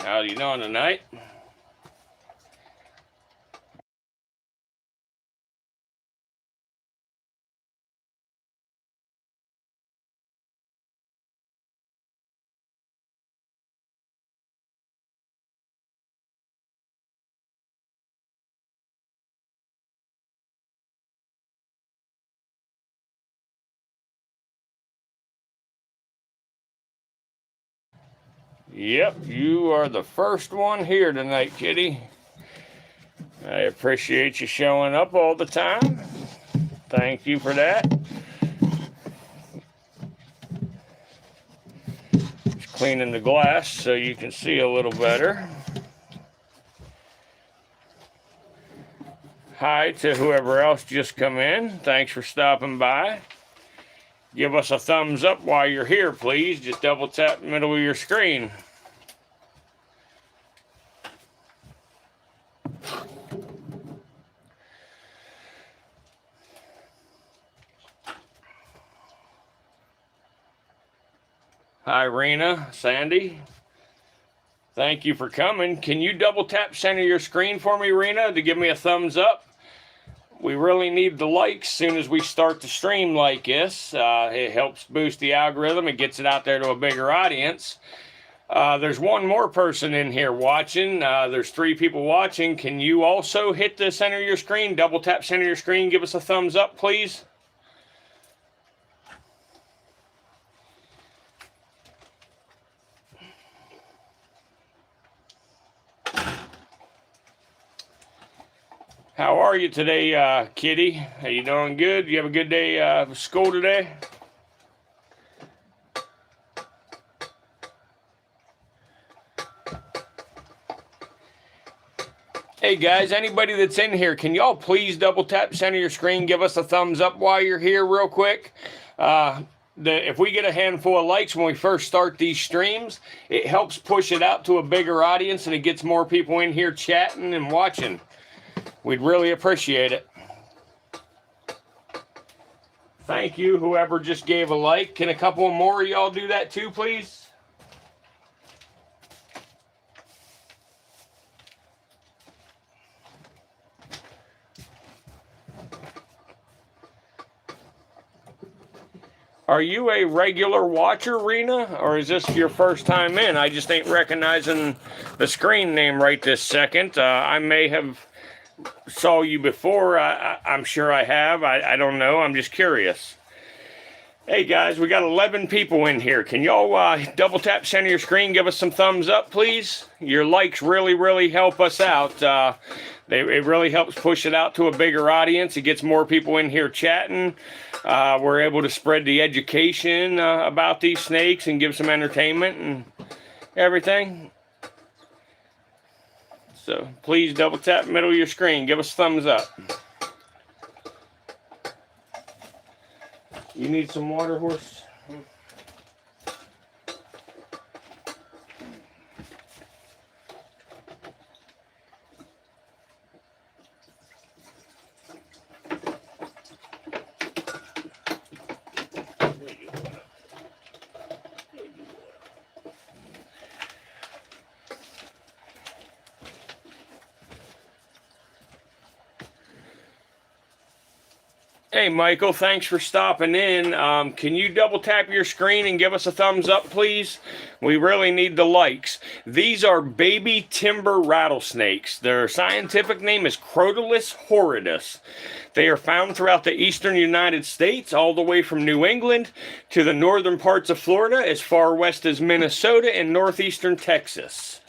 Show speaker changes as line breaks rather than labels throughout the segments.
How you doing tonight? Yep, you are the first one here tonight, Kitty. I appreciate you showing up all the time. Thank you for that. Just cleaning the glass so you can see a little better. Hi to whoever else just come in. Thanks for stopping by. Give us a thumbs up while you're here, please. Just double tap the middle of your screen. Hi, Rena, Sandy. Thank you for coming. Can you double tap center your screen for me, Rena, to give me a thumbs up? We really need the likes as soon as we start to stream like this. It helps boost the algorithm. It gets it out there to a bigger audience. There's one more person in here watching. There's 3 people watching. Can you also hit the center of your screen? Double tap center your screen. Give us a thumbs up, please. How are you today, Kitty? Are you doing good? You have a good day of school today? Hey guys, anybody that's in here, can y'all please double tap center your screen, give us a thumbs up while you're here real quick? If we get a handful of likes when we first start these streams, it helps push it out to a bigger audience and it gets more people in here chatting and watching. We'd really appreciate it. Thank you, whoever just gave a like. Can a couple more of y'all do that too, please? Are you a regular watcher, Rena, or is this your first time in? I just ain't recognizing the screen name right this second. I may have saw you before. I'm sure I have. I don't know. I'm just curious. Hey, guys, we got 11 people in here. Can y'all double tap center your screen, give us some thumbs up, please? Your likes really, really help us out. It really helps push it out to a bigger audience. It gets more people in here chatting. We're able to spread the education about these snakes and give some entertainment and everything. So please double tap middle of your screen. Give us a thumbs up. You need some water, horse? Hey, Michael, thanks for stopping in. Can you double tap your screen and give us a thumbs up, please? We really need the likes. These are baby timber rattlesnakes. Their scientific name is Crotalus horridus. They are found throughout the eastern United States, all the way from New England to the northern parts of Florida, as far west as Minnesota and northeastern Texas.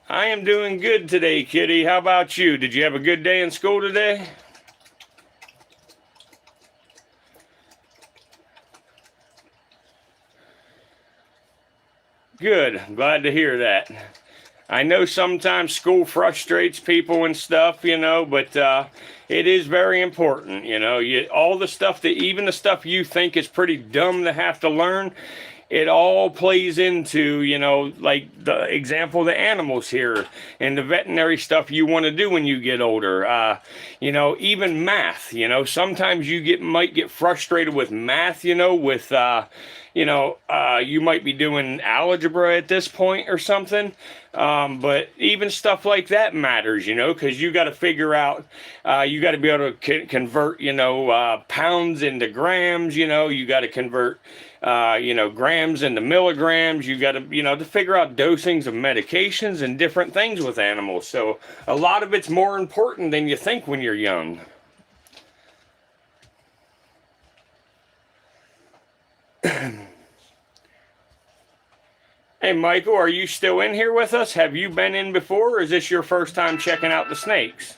I am doing good today, Kitty. How about you? Did you have a good day in school today? Good. Glad to hear that. I know sometimes school frustrates people and stuff, you know, but it is very important, you know. All the stuff that, even the stuff you think is pretty dumb to have to learn, it all plays into, you know, like the example of the animals here and the veterinary stuff you want to do when you get older. You know, even math, you know, sometimes you might get frustrated with math, you know, with you might be doing algebra at this point or something. But even stuff like that matters, because you got to figure out, you got to be able to convert, pounds into grams, you got to convert, grams into milligrams. You got to, to figure out dosings of medications and different things with animals. So a lot of it's more important than you think when you're young. Hey, Michael, are you still in here with us? Have you been in before, or is this your first time checking out the snakes?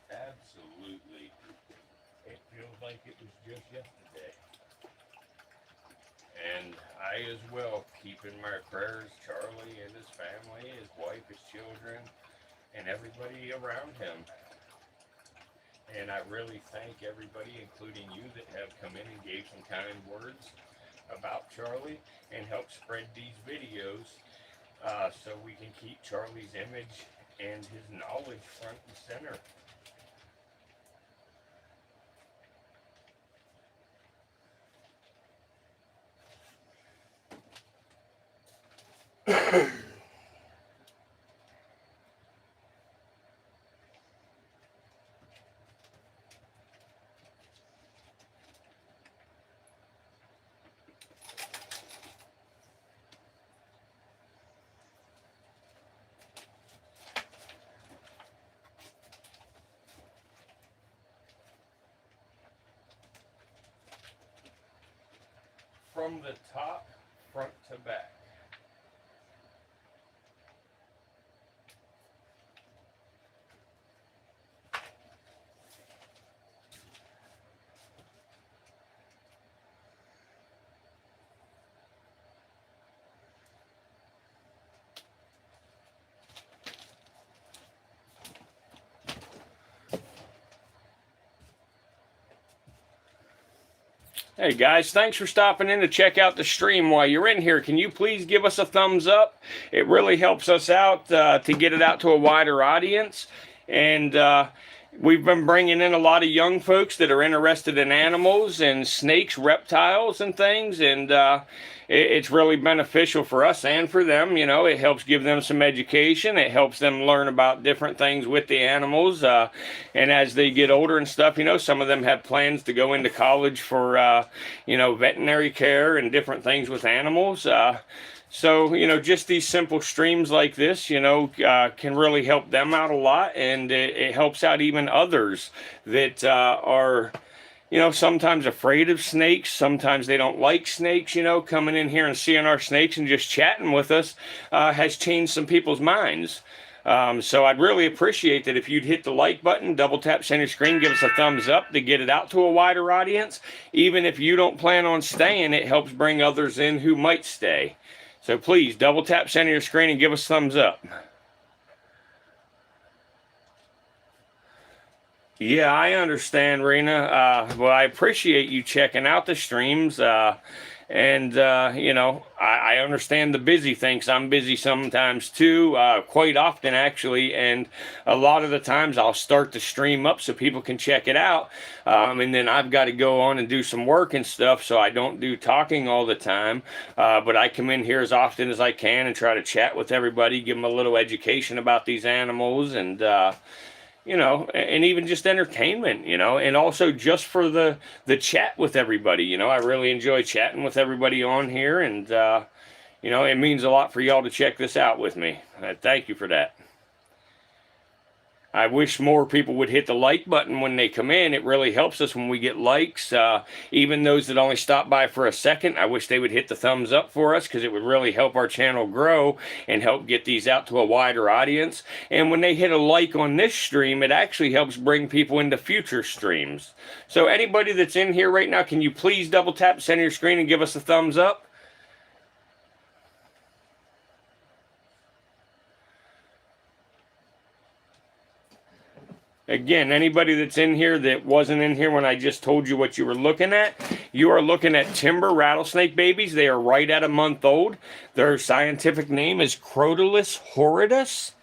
Absolutely. It feels like it was just yesterday. And I as well keep in my prayers Charlie and his family, his wife, his children, and everybody around him. And I really thank everybody, including you, that have come in and gave some kind words about Charlie and help spread these videos so we can keep Charlie's image and his knowledge front and center. From the top, front to back. Hey guys, thanks for stopping in to check out the stream. While you're in here, can you please give us a thumbs up? It really helps us out to get it out to a wider audience. And we've been bringing in a lot of young folks that are interested in animals and snakes, reptiles, and things. And it's really beneficial for us and for them. It helps give them some education. It helps them learn about different things with the animals. And as they get older and stuff, some of them have plans to go into college for, veterinary care and different things with animals. So, just these simple streams like this, can really help them out a lot. And it helps out even others that are, sometimes afraid of snakes. Sometimes they don't like snakes. Coming in here and seeing our snakes and just chatting with us has changed some people's minds. So I'd really appreciate that if you'd hit the like button, double tap center screen, give us a thumbs up to get it out to a wider audience. Even if you don't plan on staying, it helps bring others in who might stay. So please double tap center your screen and give us thumbs up. Yeah, I understand, Rena. Well, I appreciate you checking out the streams. And I understand the busy things. I'm busy sometimes too, quite often actually. And a lot of the times I'll start the stream up so people can check it out. And then I've got to go on and do some work and stuff. So I don't do talking all the time. But I come in here as often as I can and try to chat with everybody, give them a little education about these animals and, and even just entertainment, and also just for the chat with everybody. I really enjoy chatting with everybody on here, and, it means a lot for y'all to check this out with me. Thank you for that. I wish more people would hit the like button when they come in. It really helps us when we get likes. Even those that only stop by for a second, I wish they would hit the thumbs up for us because it would really help our channel grow and help get these out to a wider audience. And when they hit a like on this stream, it actually helps bring people into future streams. So anybody that's in here right now, can you please double tap center your screen and give us a thumbs up? Again, anybody that's in here that wasn't in here when I just told you what you were looking at, you are looking at timber rattlesnake babies. They are right at a month old. Their scientific name is Crotalus horridus.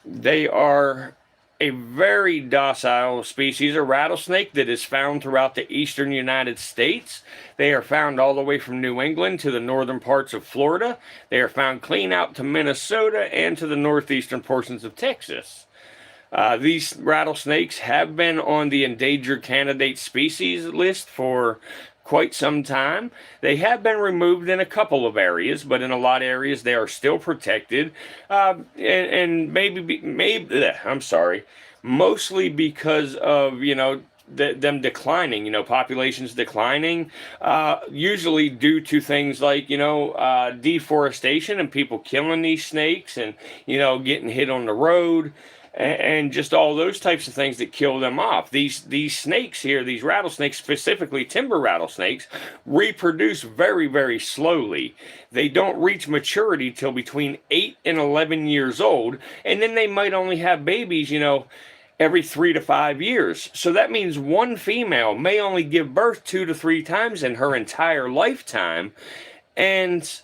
They are a very docile species of rattlesnake that is found throughout the eastern United States. They are found all the way from New England to the northern parts of Florida. They are found clean out to Minnesota and to the northeastern portions of Texas. These rattlesnakes have been on the endangered candidate species list for quite some time. They have been removed in a couple of areas, but in a lot of areas they are still protected. And mostly because of, them declining, populations declining, usually due to things like, deforestation and people killing these snakes and, getting hit on the road. And just all those types of things that kill them off. These snakes here, these rattlesnakes, specifically timber rattlesnakes, reproduce very, very slowly. They don't reach maturity till between 8 and 11 years old, and then they might only have babies, every 3 to 5 years. So that means one female may only give birth 2 to 3 times in her entire lifetime. And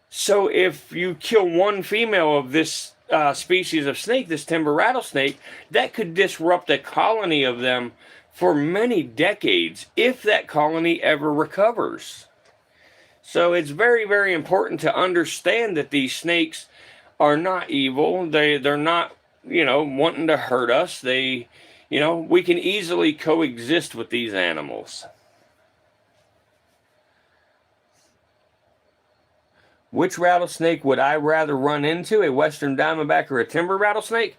so if you kill one female of this species of snake, this timber rattlesnake, that could disrupt a colony of them for many decades if that colony ever recovers. So it's very, very important to understand that these snakes are not evil. They're not, wanting to hurt us. We can easily coexist with these animals. Which rattlesnake would I rather run into, a western diamondback or a timber rattlesnake?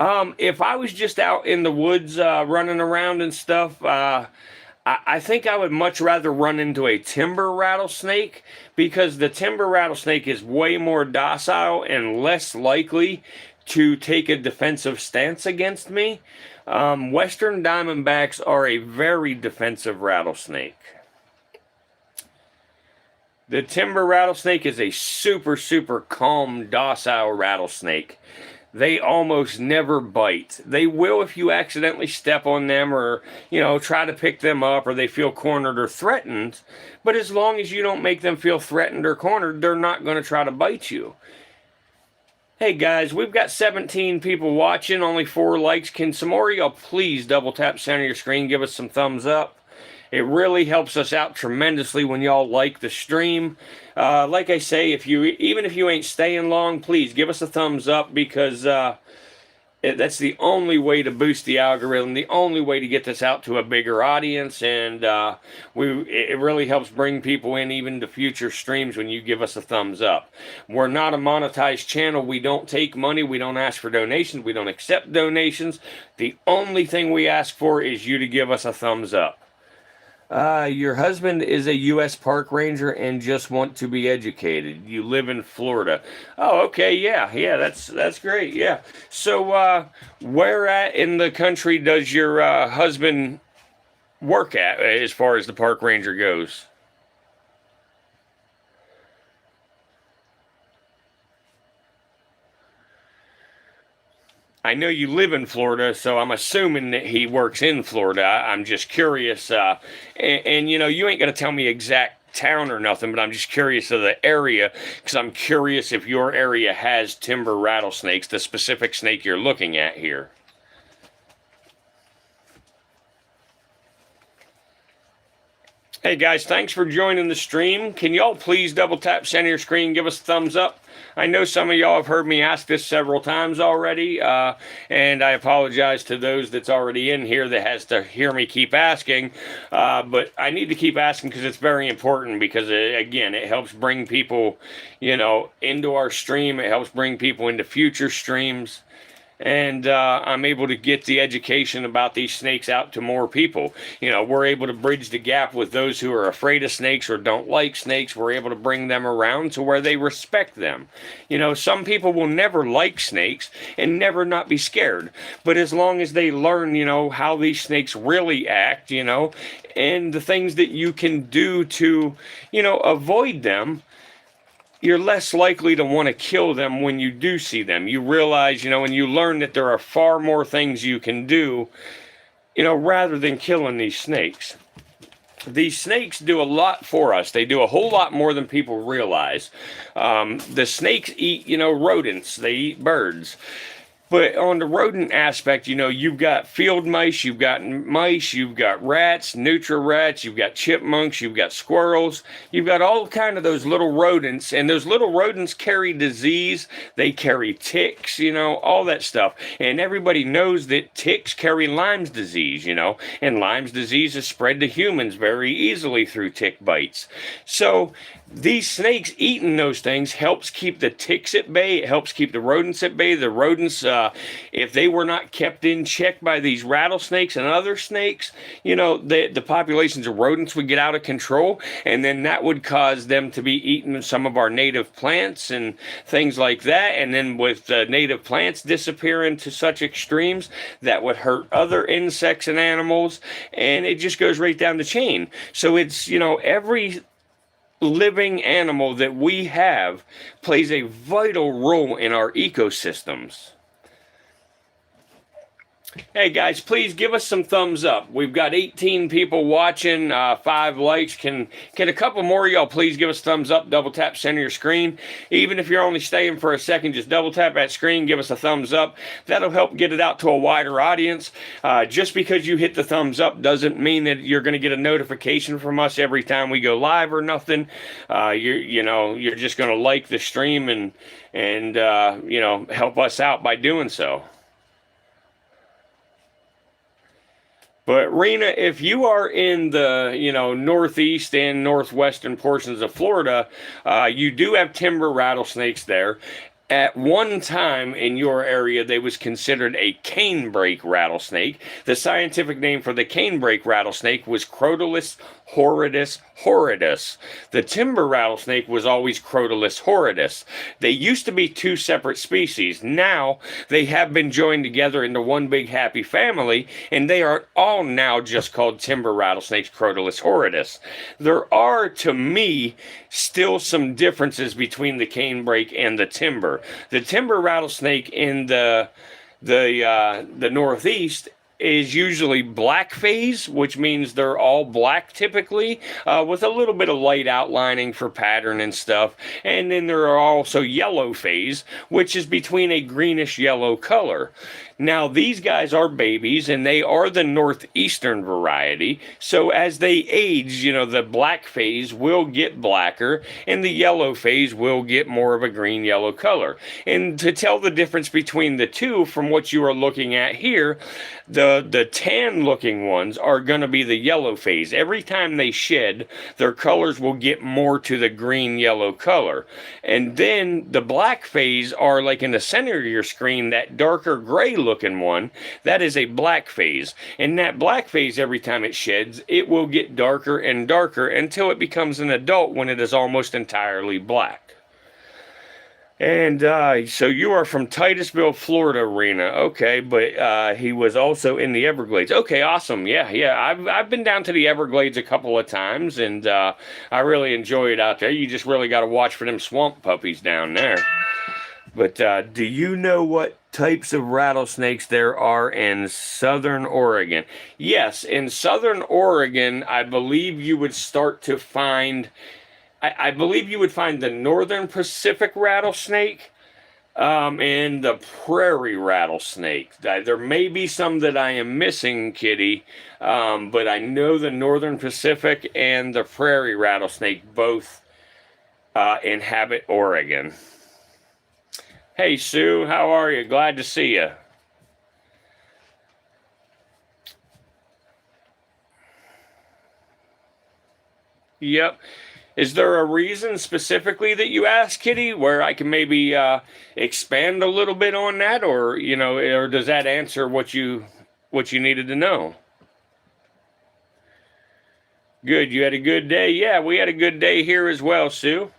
If I was just out in the woods running around and stuff, I think I would much rather run into a timber rattlesnake, because the timber rattlesnake is way more docile and less likely to take a defensive stance against me. Western diamondbacks are a very defensive rattlesnake. The timber rattlesnake is a super, super calm, docile rattlesnake. They almost never bite. They will if you accidentally step on them or, try to pick them up, or they feel cornered or threatened. But as long as you don't make them feel threatened or cornered, they're not going to try to bite you. Hey guys, we've got 17 people watching, only 4 likes. Can some more of y'all please double tap center your screen, give us some thumbs up? It really helps us out tremendously when y'all like the stream. Like I say, even if you ain't staying long, please give us a thumbs up, because that's the only way to boost the algorithm, the only way to get this out to a bigger audience, and it really helps bring people in even to future streams when you give us a thumbs up. We're not a monetized channel. We don't take money. We don't ask for donations. We don't accept donations. The only thing we ask for is you to give us a thumbs up. Your husband is a U.S. park ranger and just want to be educated. You live in Florida. Oh, okay, yeah, that's great, yeah. So, where at in the country does your husband work at, as far as the park ranger goes? I know you live in Florida, so I'm assuming that he works in Florida. I'm just curious, and you ain't gonna tell me exact town or nothing, but I'm just curious of the area, because I'm curious if your area has timber rattlesnakes, the specific snake you're looking at here. Hey guys, thanks for joining the stream. Can y'all please double tap center your screen, give us a thumbs up? I know some of y'all have heard me ask this several times already, and I apologize to those that's already in here that has to hear me keep asking, but I need to keep asking because it's very important, because again, it helps bring people, into our stream. It helps bring people into future streams. And I'm able to get the education about these snakes out to more people. We're able to bridge the gap with those who are afraid of snakes or don't like snakes. We're able to bring them around to where they respect them. Some people will never like snakes and never not be scared. But as long as they learn, how these snakes really act, and the things that you can do to, avoid them, you're less likely to want to kill them when you do see them. You realize, and you learn that there are far more things you can do, rather than killing these snakes. These snakes do a lot for us. They do a whole lot more than people realize. The snakes eat, rodents. They eat birds. But on the rodent aspect, you've got field mice, you've got rats, nutri-rats, you've got chipmunks, you've got squirrels, you've got all kind of those little rodents, and those little rodents carry disease, they carry ticks, all that stuff. And everybody knows that ticks carry Lyme's disease, and Lyme's disease is spread to humans very easily through tick bites. So these snakes eating those things helps keep the ticks at bay. It helps keep the rodents at bay. The rodents, if they were not kept in check by these rattlesnakes and other snakes, the populations of rodents would get out of control, and then that would cause them to be eating some of our native plants and things like that. And then with the native plants disappearing to such extremes, that would hurt other insects and animals, and it just goes right down the chain. So it's, every living animal that we have plays a vital role in our ecosystems. Hey guys, please give us some thumbs up. We've got 18 people watching, 5 likes. Can a couple more of y'all please give us thumbs up, double tap center your screen. Even if you're only staying for a second, just double tap that screen, give us a thumbs up. That'll help get it out to a wider audience. Just because you hit the thumbs up doesn't mean that you're going to get a notification from us every time we go live or nothing. You're just going to like the stream and help us out by doing so. But Rena, if you are in the, northeast and northwestern portions of Florida, you do have timber rattlesnakes there. At one time in your area, they was considered a canebrake rattlesnake. The scientific name for the canebrake rattlesnake was Crotalus horridus. The timber rattlesnake was always Crotalus horridus. They used to be 2 separate species. Now they have been joined together into one big happy family, and they are all now just called timber rattlesnakes, Crotalus horridus. There are, to me, still some differences between the canebrake and the timber. The timber rattlesnake in the Northeast is usually black phase, which means they're all black typically, with a little bit of light outlining for pattern and stuff. And then there are also yellow phase, which is between a greenish yellow color. Now, these guys are babies, and they are the northeastern variety. So as they age, the black phase will get blacker, and the yellow phase will get more of a green-yellow color. And to tell the difference between the two, from what you are looking at here, the tan-looking ones are going to be the yellow phase. Every time they shed, their colors will get more to the green-yellow color. And then the black phase are, like in the center of your screen, that darker gray looking one, that is a black phase. And that black phase, every time it sheds, it will get darker and darker until it becomes an adult, when it is almost entirely black. And so you are from Titusville, Florida, Rena. Okay, but he was also in the Everglades. Okay, awesome. Yeah. I've been down to the Everglades a couple of times, and I really enjoy it out there. You just really got to watch for them swamp puppies down there. But do you know what types of rattlesnakes there are in southern Oregon? Yes, in southern Oregon, I believe you would start to find... I believe you would find the northern Pacific rattlesnake and the prairie rattlesnake. There may be some that I am missing, Kitty, but I know the northern Pacific and the prairie rattlesnake both inhabit Oregon. Hey, Sue, how are you? Glad to see you. Yep. Is there a reason specifically that you asked, Kitty, where I can maybe expand a little bit on that, or or does that answer what you needed to know? Good. You had a good day? Yeah, we had a good day here as well, Sue.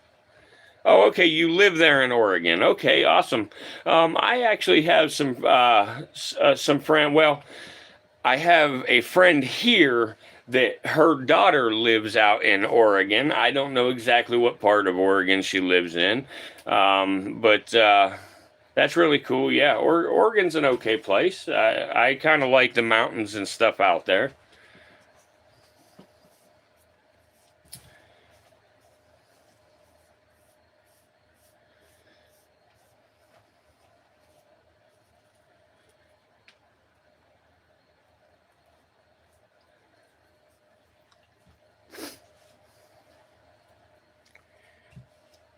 Oh, okay. You live there in Oregon. Okay, awesome. I actually have some friends. Well, I have a friend here that her daughter lives out in Oregon. I don't know exactly what part of Oregon she lives in, but that's really cool. Yeah, Oregon's an okay place. I kind of like the mountains and stuff out there.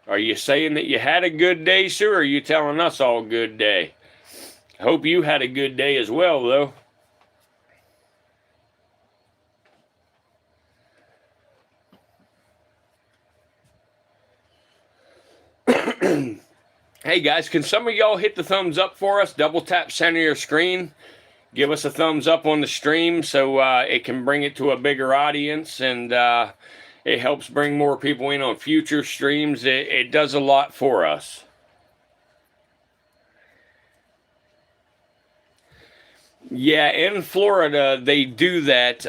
Are you saying that you had a good day, sir, or are you telling us all good day? Hope you had a good day as well, though. Hey guys, can some of y'all hit the thumbs up for us? Double tap center your screen. Give us a thumbs up on the stream so it can bring it to a bigger audience, and it helps bring more people in on future streams. It does a lot for us. Yeah, in Florida, they do that.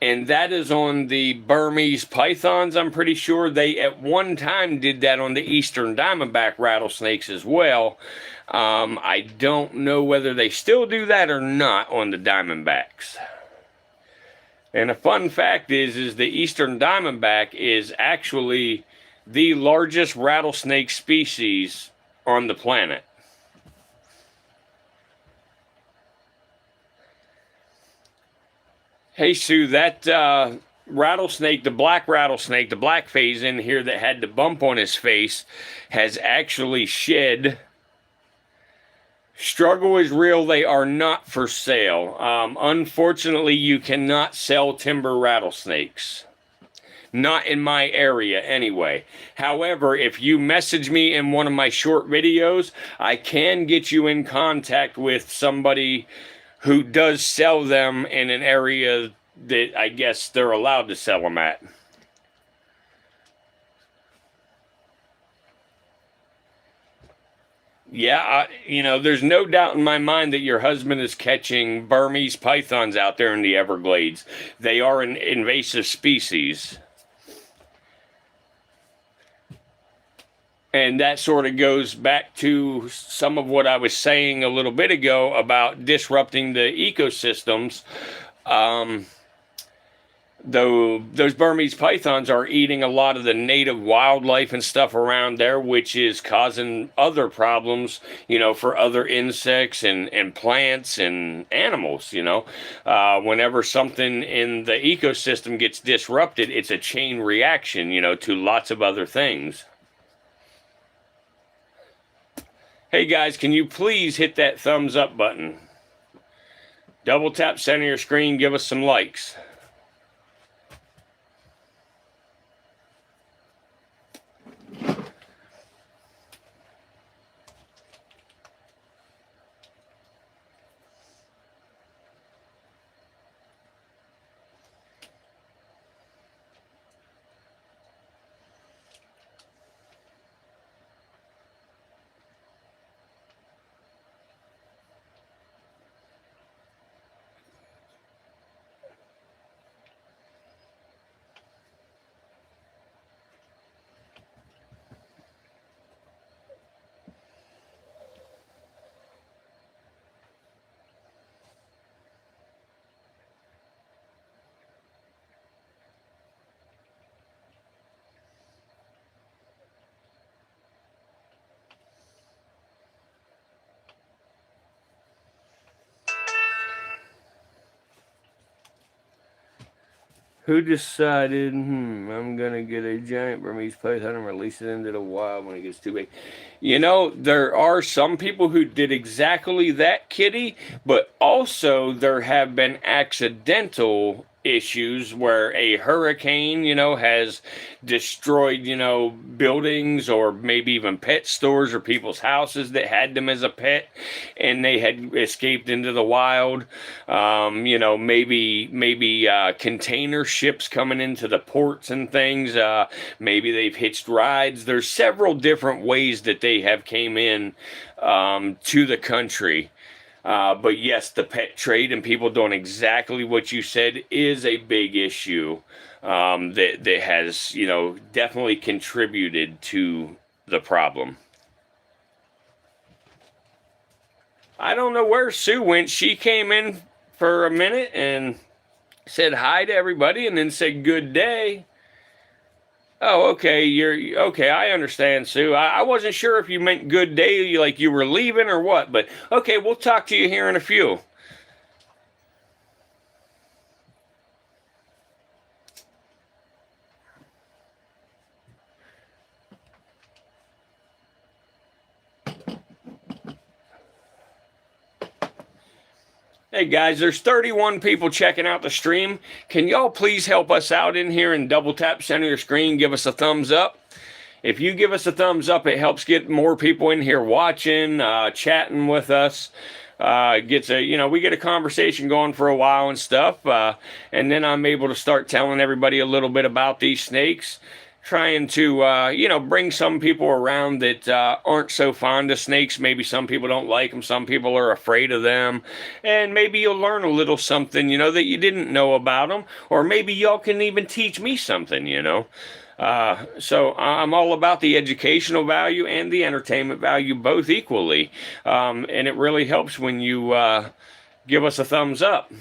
And that is on the Burmese pythons. I'm pretty sure they at one time did that on the eastern diamondback rattlesnakes as well. I don't know whether they still do that or not on the diamondbacks. And a fun fact is the eastern diamondback is actually the largest rattlesnake species on the planet. Hey, Sue, that rattlesnake, the black rattlesnake, the black phase in here that had the bump on his face, has actually shed. Struggle is real. They are not for sale. Unfortunately, you cannot sell timber rattlesnakes. Not in my area, anyway. However, if you message me in one of my short videos, I can get you in contact with somebody who does sell them in an area that I guess they're allowed to sell them at. Yeah, there's no doubt in my mind that your husband is catching Burmese pythons out there in the Everglades. They are an invasive species. And that sort of goes back to some of what I was saying a little bit ago about disrupting the ecosystems. Though those Burmese pythons are eating a lot of the native wildlife and stuff around there, which is causing other problems, for other insects and plants and animals, whenever something in the ecosystem gets disrupted, it's a chain reaction, to lots of other things. Hey guys, can you please hit that thumbs up button? Double tap center your screen, give us some likes. Who decided, I'm going to get a giant Burmese python and release it into the wild when it gets too big? There are some people who did exactly that, Kitty, but also there have been accidental issues where a hurricane, has destroyed, buildings or maybe even pet stores or people's houses that had them as a pet and they had escaped into the wild. Maybe container ships coming into the ports and things. Maybe they've hitched rides. There's several different ways that they have came in to the country. But yes, the pet trade and people doing exactly what you said is a big issue, that has, definitely contributed to the problem. I don't know where Sue went. She came in for a minute and said hi to everybody and then said good day. Oh, okay. You're okay. I understand, Sue. I wasn't sure if you meant good day, like you were leaving or what, but okay, we'll talk to you here in a few. Hey guys, there's 31 people checking out the stream. Can y'all please help us out in here and double tap center your screen, give us a thumbs up? If you give us a thumbs up, it helps get more people in here watching, chatting with us. Gets we get a conversation going for a while and stuff, and then I'm able to start telling everybody a little bit about these snakes, trying to bring some people around that aren't so fond of snakes. Maybe some people don't like them, some people are afraid of them, and maybe you'll learn a little something that you didn't know about them, or maybe y'all can even teach me something. So I'm all about the educational value and the entertainment value both equally, and it really helps when you give us a thumbs up.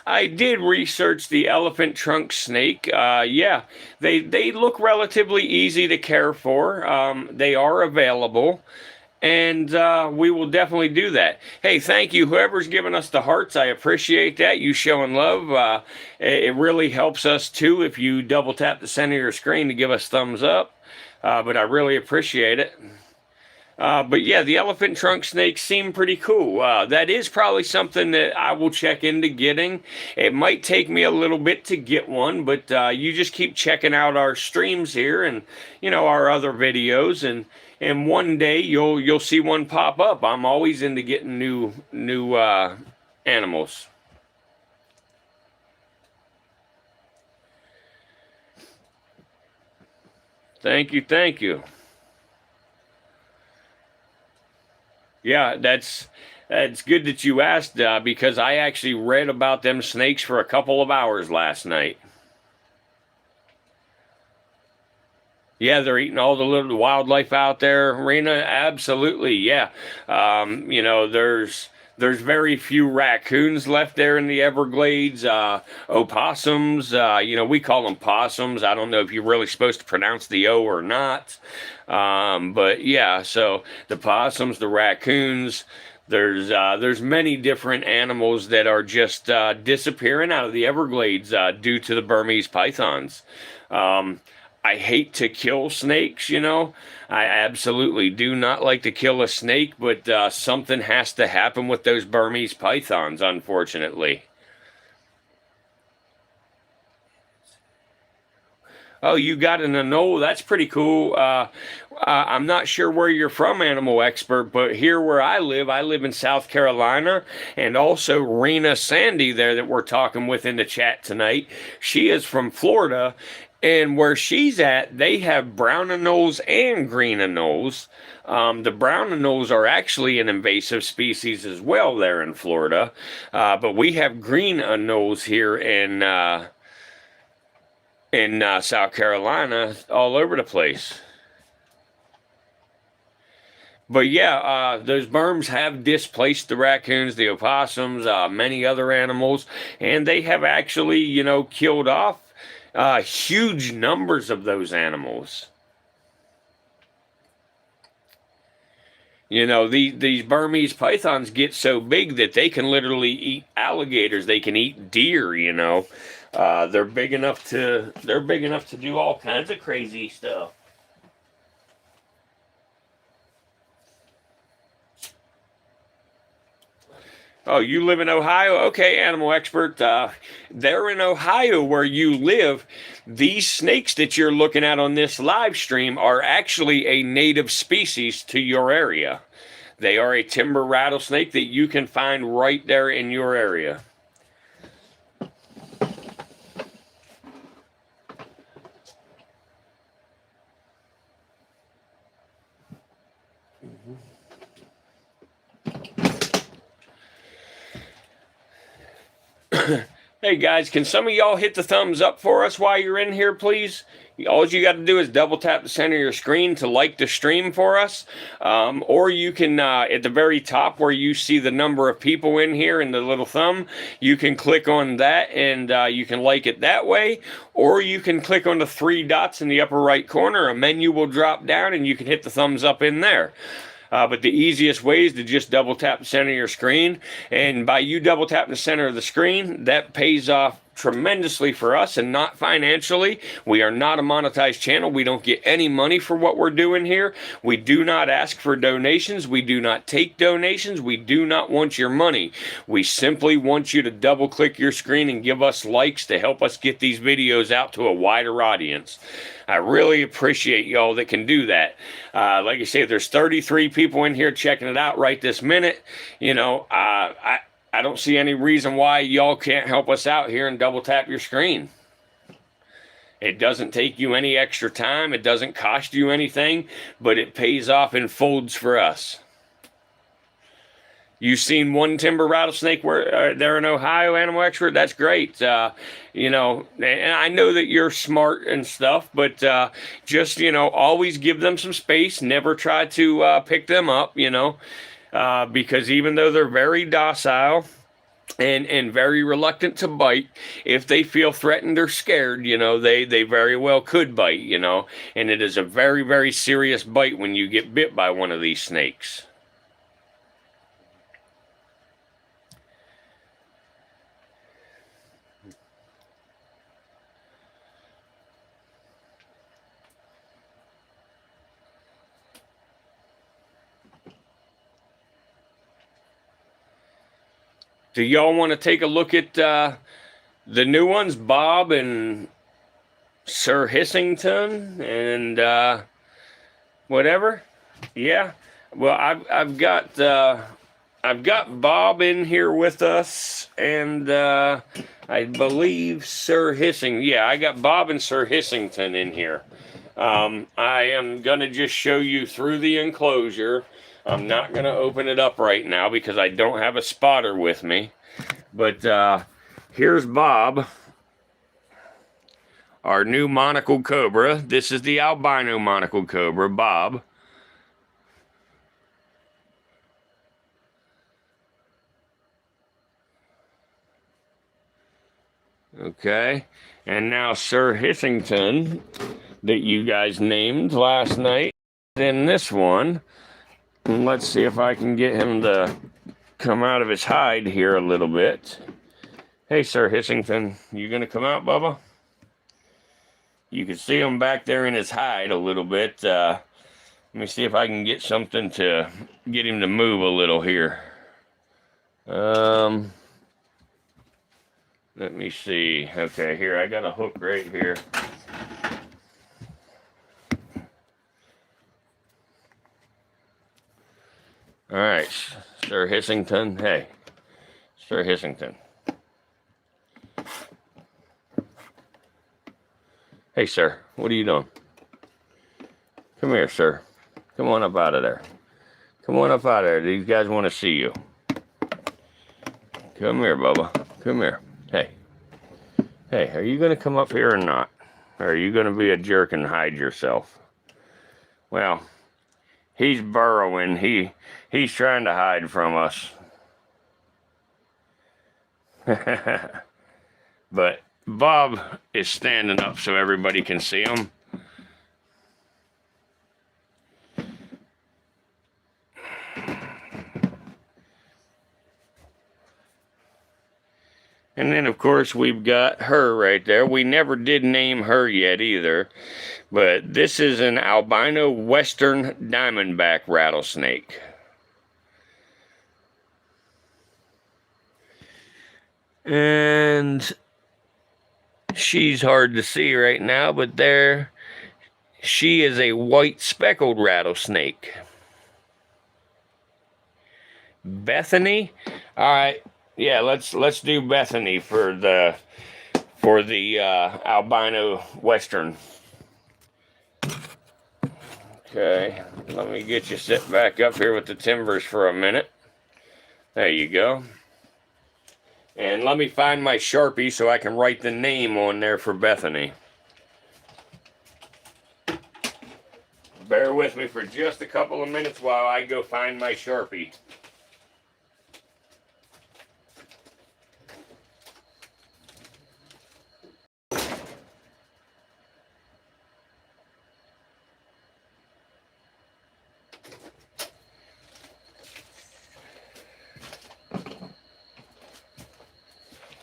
I did research the elephant trunk snake. Yeah, they look relatively easy to care for. They are available, and we will definitely do that. Hey, thank you, whoever's giving us the hearts. I appreciate that. You showing love. It really helps us too if you double tap the center of your screen to give us thumbs up. But I really appreciate it. But yeah, the elephant trunk snakes seem pretty cool. That is probably something that I will check into getting. It might take me a little bit to get one, but you just keep checking out our streams here and our other videos, and one day you'll see one pop up. I'm always into getting new animals. Thank you, thank you. Yeah, that's good that you asked, because I actually read about them snakes for a couple of hours last night. Yeah, they're eating all the little wildlife out there, Rena. Absolutely, yeah. There's very few raccoons left there in the Everglades. Opossums, we call them possums. I don't know if you're really supposed to pronounce the O or not. But yeah, so the possums, the raccoons. There's many different animals that are just disappearing out of the Everglades due to the Burmese pythons. I hate to kill snakes. I absolutely do not like to kill a snake, but something has to happen with those Burmese pythons, unfortunately. Oh, you got an anole? That's pretty cool. I'm not sure where you're from, animal expert, but here where I live in South Carolina, and also Rena Sandy there that we're talking with in the chat tonight. She is from Florida, and where she's at, they have brown anoles and green anoles. The brown anoles are actually an invasive species as well there in Florida, but we have green anoles here in South Carolina, all over the place. But yeah, those berms have displaced the raccoons, the opossums, many other animals, and they have actually, killed off huge numbers of those animals. These Burmese pythons get so big that they can literally eat alligators. They can eat deer. They're big enough to do all kinds of crazy stuff. Oh, you live in Ohio? Okay, animal expert. There in Ohio where you live, these snakes that you're looking at on this live stream are actually a native species to your area. They are a timber rattlesnake that you can find right there in your area. Hey guys, can some of y'all hit the thumbs up for us while you're in here, please? All you got to do is double tap the center of your screen to like the stream for us. Or you can, at the very top where you see the number of people in here and the little thumb, you can click on that and you can like it that way. Or you can click on the 3 dots in the upper right corner. A menu will drop down and you can hit the thumbs up in there. But the easiest way is to just double tap the center of your screen. And by you double tapping the center of the screen, that pays off tremendously for us and not financially. We are not a monetized channel. We don't get any money for what we're doing here. We do not ask for donations. We do not take donations. We do not want your money. We simply want you to double click your screen and give us likes to help us get these videos out to a wider audience. I really appreciate y'all that can do that. Like I say, there's 33 people in here checking it out right this minute. You know, I don't see any reason why y'all can't help us out here and double tap your screen. It doesn't take you any extra time. It doesn't cost you anything, but it pays off in folds for us. You've seen one timber rattlesnake there in Ohio, animal expert. That's great. You know, and I know that you're smart and stuff, but just, you know, always give them some space. Never try to pick them up, you know, because even though they're very docile and very reluctant to bite, if they feel threatened or scared, you know, they very well could bite, you know, and it is a very, very serious bite when you get bit by one of these snakes. Do y'all want to take a look at the new ones, Bob and Sir Hissington and whatever? Yeah. Well, I've got Bob in here with us, and I believe Sir Hissing. Yeah, I got Bob and Sir Hissington in here. I am gonna just show you through the enclosure. I'm not going to open it up right now because I don't have a spotter with me. But here's Bob, our new monocled cobra. This is the albino monocled cobra, Bob. Okay. And now Sir Hissington, that you guys named last night, in this one. And let's see if I can get him to come out of his hide here a little bit. Hey, Sir Hissington, you gonna come out, Bubba? You can see him back there in his hide a little bit. Let me see if I can get something to get him to move a little here. Let me see. Okay, here, I got a hook right here. All right, Sir Hissington. Hey, Sir Hissington. Hey, sir, what are you doing? Come here, sir. Come on up out of there. Come on up out of there. These guys want to see you. Come here, Bubba. Come here. Hey. Hey, are you going to come up here or not? Or are you going to be a jerk and hide yourself? Well, he's burrowing. He's trying to hide from us. But Bob is standing up so everybody can see him. And then, of course, we've got her right there. We never did name her yet either. But this is an albino western diamondback rattlesnake. And she's hard to see right now, but there she is, a white speckled rattlesnake. Bethany? All right. Yeah, let's do Bethany for the albino western. Okay, let me get you set back up here with the timbers for a minute. There you go. And let me find my Sharpie so I can write the name on there for Bethany. Bear with me for just a couple of minutes while I go find my Sharpie.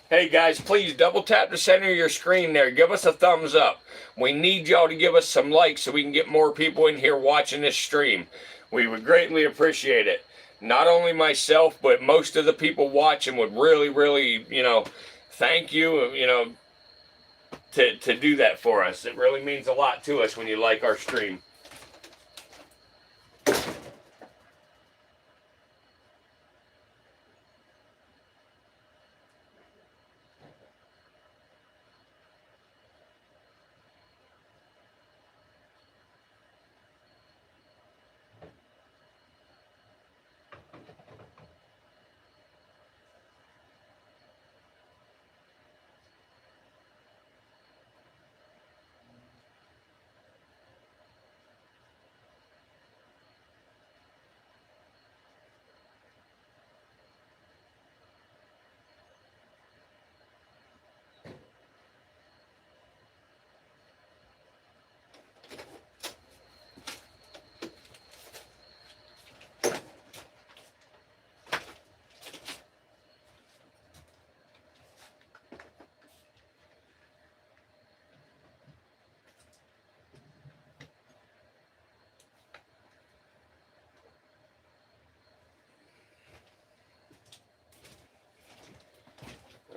Hey guys, please double tap the center of your screen there. Give us a thumbs up. We need y'all to give us some likes so we can get more people in here watching this stream. We would greatly appreciate it. Not only myself, but most of the people watching would really, thank you, to do that for us. It really means a lot to us when you like our stream.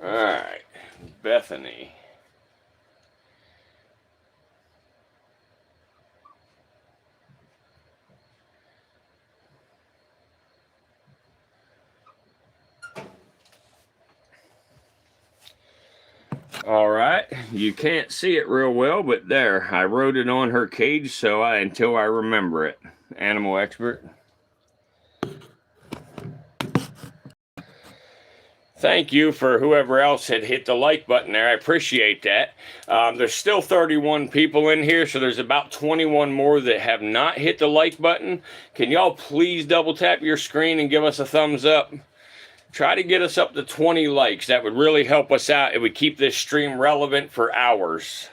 All right, Bethany. All right, you can't see it real well, but there, I wrote it on her cage until I remember it. Animal expert. Thank you for whoever else had hit the like button there. I appreciate that. There's still 31 people in here, so there's about 21 more that have not hit the like button. Can y'all please double tap your screen and give us a thumbs up? Try to get us up to 20 likes. That would really help us out. It would keep this stream relevant for hours.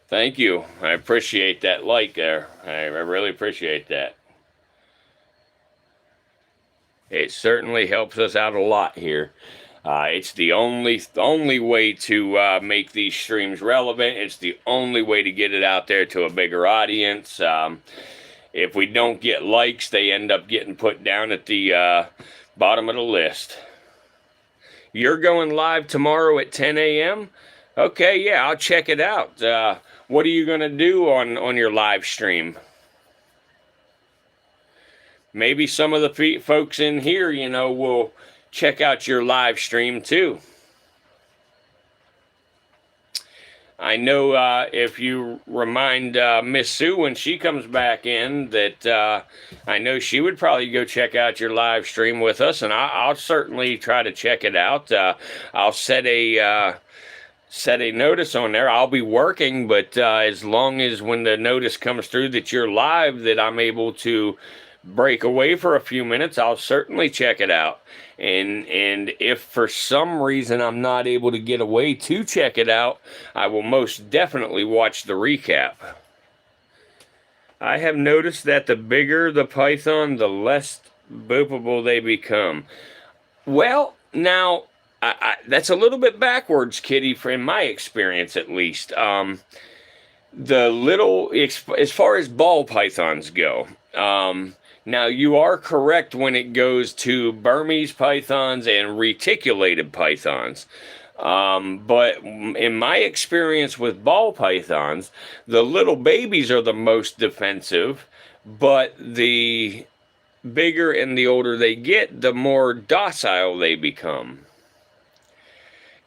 Thank you. I appreciate that like there. I really appreciate that. It certainly helps us out a lot here. It's the only way to make these streams relevant. It's the only way to get it out there to a bigger audience. If we don't get likes, they end up getting put down at the bottom of the list. You're going live tomorrow at 10 a.m.? Okay, yeah, I'll check it out. What are you going to do on your live stream? Maybe some of the folks in here, will check out your live stream too. I know if you remind Miss Sue when she comes back in that I know she would probably go check out your live stream with us, and I'll certainly try to check it out. I'll set a notice on there. I'll be working, but as long as when the notice comes through that you're live, that I'm able to break away for a few minutes, I'll certainly check it out. And if for some reason I'm not able to get away to check it out, I will most definitely watch the recap. I have noticed that the bigger the python, the less boopable they become. Well, now, that's a little bit backwards, Kitty, in my experience at least. The little, as far as ball pythons go, Now, you are correct when it goes to Burmese pythons and reticulated pythons. But in my experience with ball pythons, the little babies are the most defensive, but the bigger and the older they get, the more docile they become.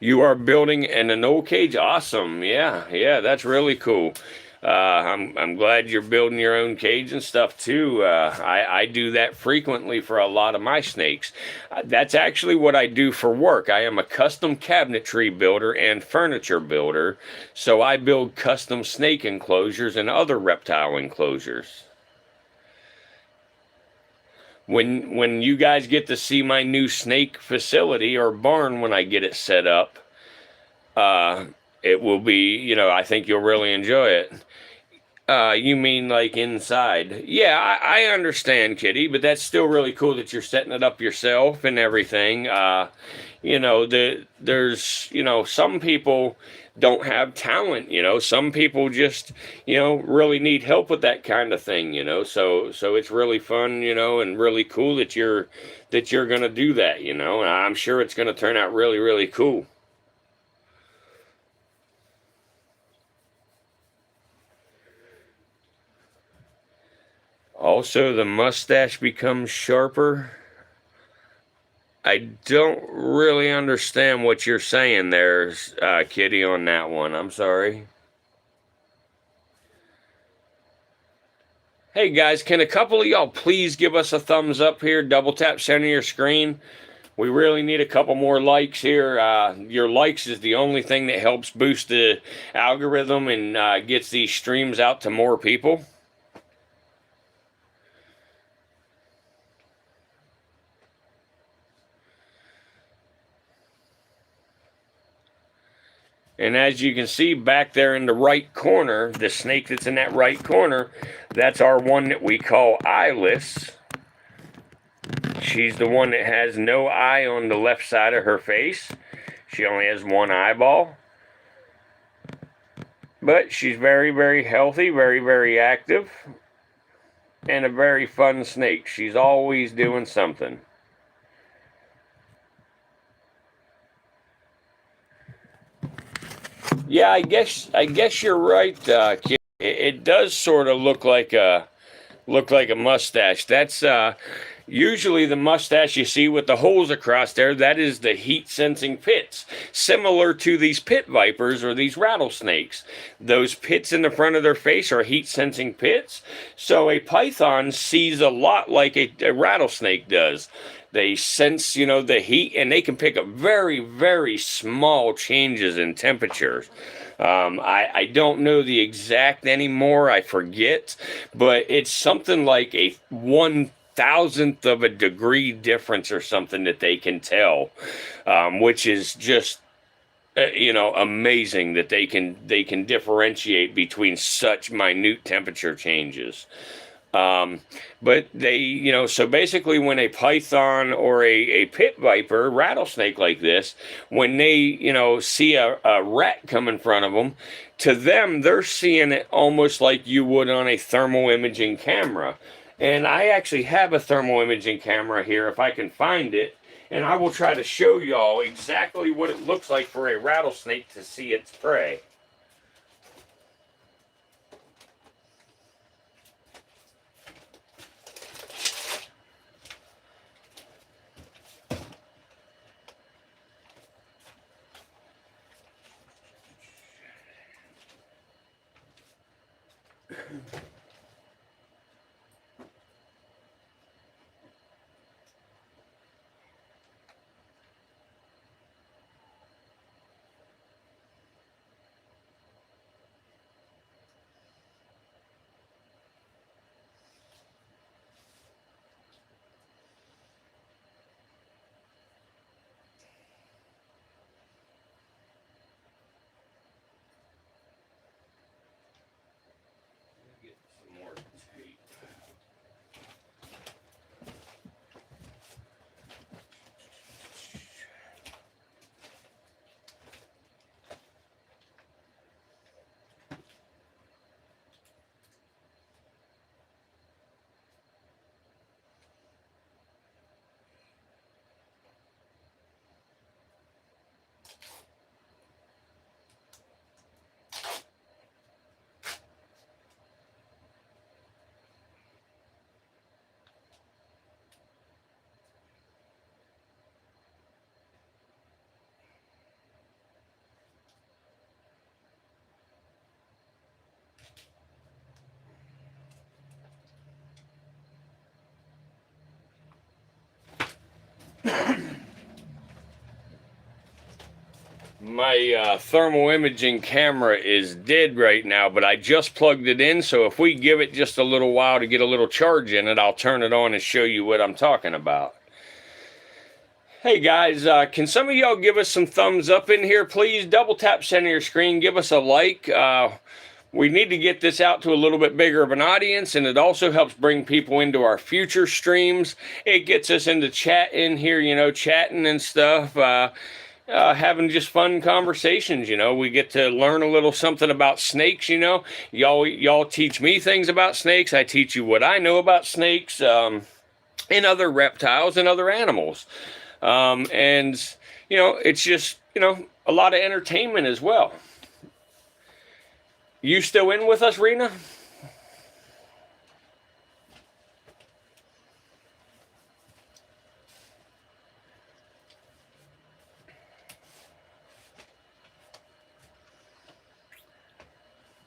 You are building an old cage. Awesome. Yeah, that's really cool. I'm glad you're building your own cage and stuff too. I do that frequently for a lot of my snakes. That's actually what I do for work. I am a custom cabinetry builder and furniture builder, so I build custom snake enclosures and other reptile enclosures. When you guys get to see my new snake facility or barn when I get it set up, uh, it will be, I think you'll really enjoy it. You mean like inside? Yeah, I understand, Kitty, but that's still really cool that you're setting it up yourself and everything. There's, some people don't have talent, some people just, really need help with that kind of thing, so it's really fun, and really cool that you're going to do that, and I'm sure it's going to turn out really, really cool. Also, the mustache becomes sharper. I don't really understand what you're saying there, Kitty, on that one. I'm sorry. Hey guys, can a couple of y'all please give us a thumbs up here? Double tap center of your screen. We really need a couple more likes here. Your likes is the only thing that helps boost the algorithm and gets these streams out to more people. And as you can see back there in the right corner, the snake that's in that right corner, that's our one that we call eyeless. She's the one that has no eye on the left side of her face. She only has one eyeball. But she's very, very healthy, very, very active, and a very fun snake. She's always doing something. Yeah, I guess you're right, kid. It does sort of look like a mustache. That's usually the mustache you see with the holes across there. That is the heat sensing pits, similar to these pit vipers or these rattlesnakes. Those pits in the front of their face are heat sensing pits. So a python sees a lot like a rattlesnake does. They sense, the heat, and they can pick up very, very small changes in temperatures. I don't know the exact anymore. I forget, but it's something like a 1,000th of a degree difference or something that they can tell, which is just amazing that they can differentiate between such minute temperature changes. But they, so basically when a python or a pit viper, rattlesnake like this, when they, see a rat come in front of them, to them, they're seeing it almost like you would on a thermal imaging camera. And I actually have a thermal imaging camera here if I can find it. And I will try to show y'all exactly what it looks like for a rattlesnake to see its prey. My thermal imaging camera is dead right now, but I just plugged it in, so if we give it just a little while to get a little charge in it, I'll turn it on and show you what I'm talking about. Hey guys, can some of y'all give us some thumbs up in here, please? Double tap center of your screen, give us a like. We need to get this out to a little bit bigger of an audience, and it also helps bring people into our future streams. It gets us into chat in here, you know, chatting and stuff. Having just fun conversations, you know. We get to learn a little something about snakes, you know. Y'all teach me things about snakes. I teach you what I know about snakes, and other reptiles and other animals. And, you know, it's just, you know, a lot of entertainment as well. You still in with us, Rena?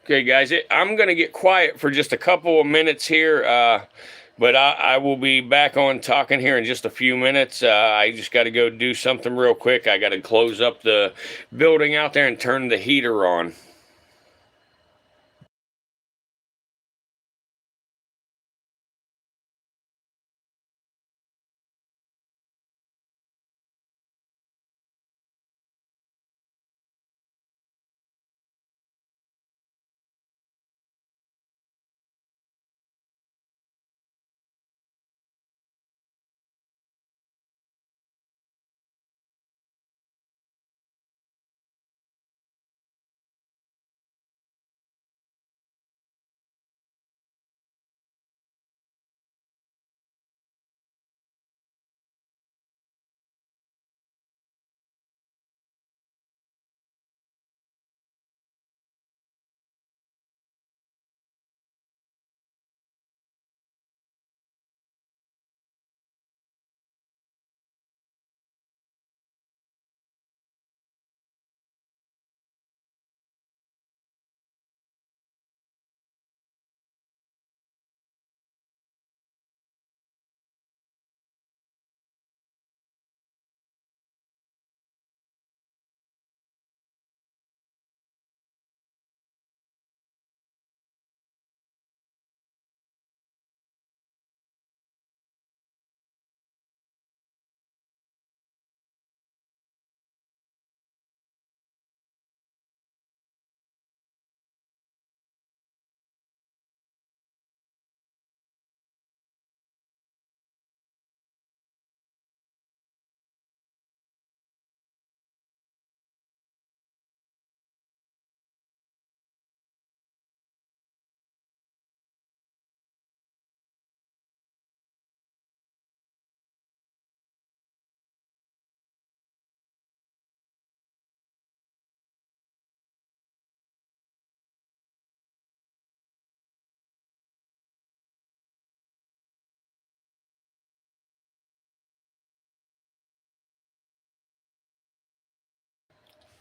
Okay, guys, I'm going to get quiet for just a couple of minutes here, but I will be back on talking here in just a few minutes. I just got to go do something real quick. I got to close up the building out there and turn the heater on.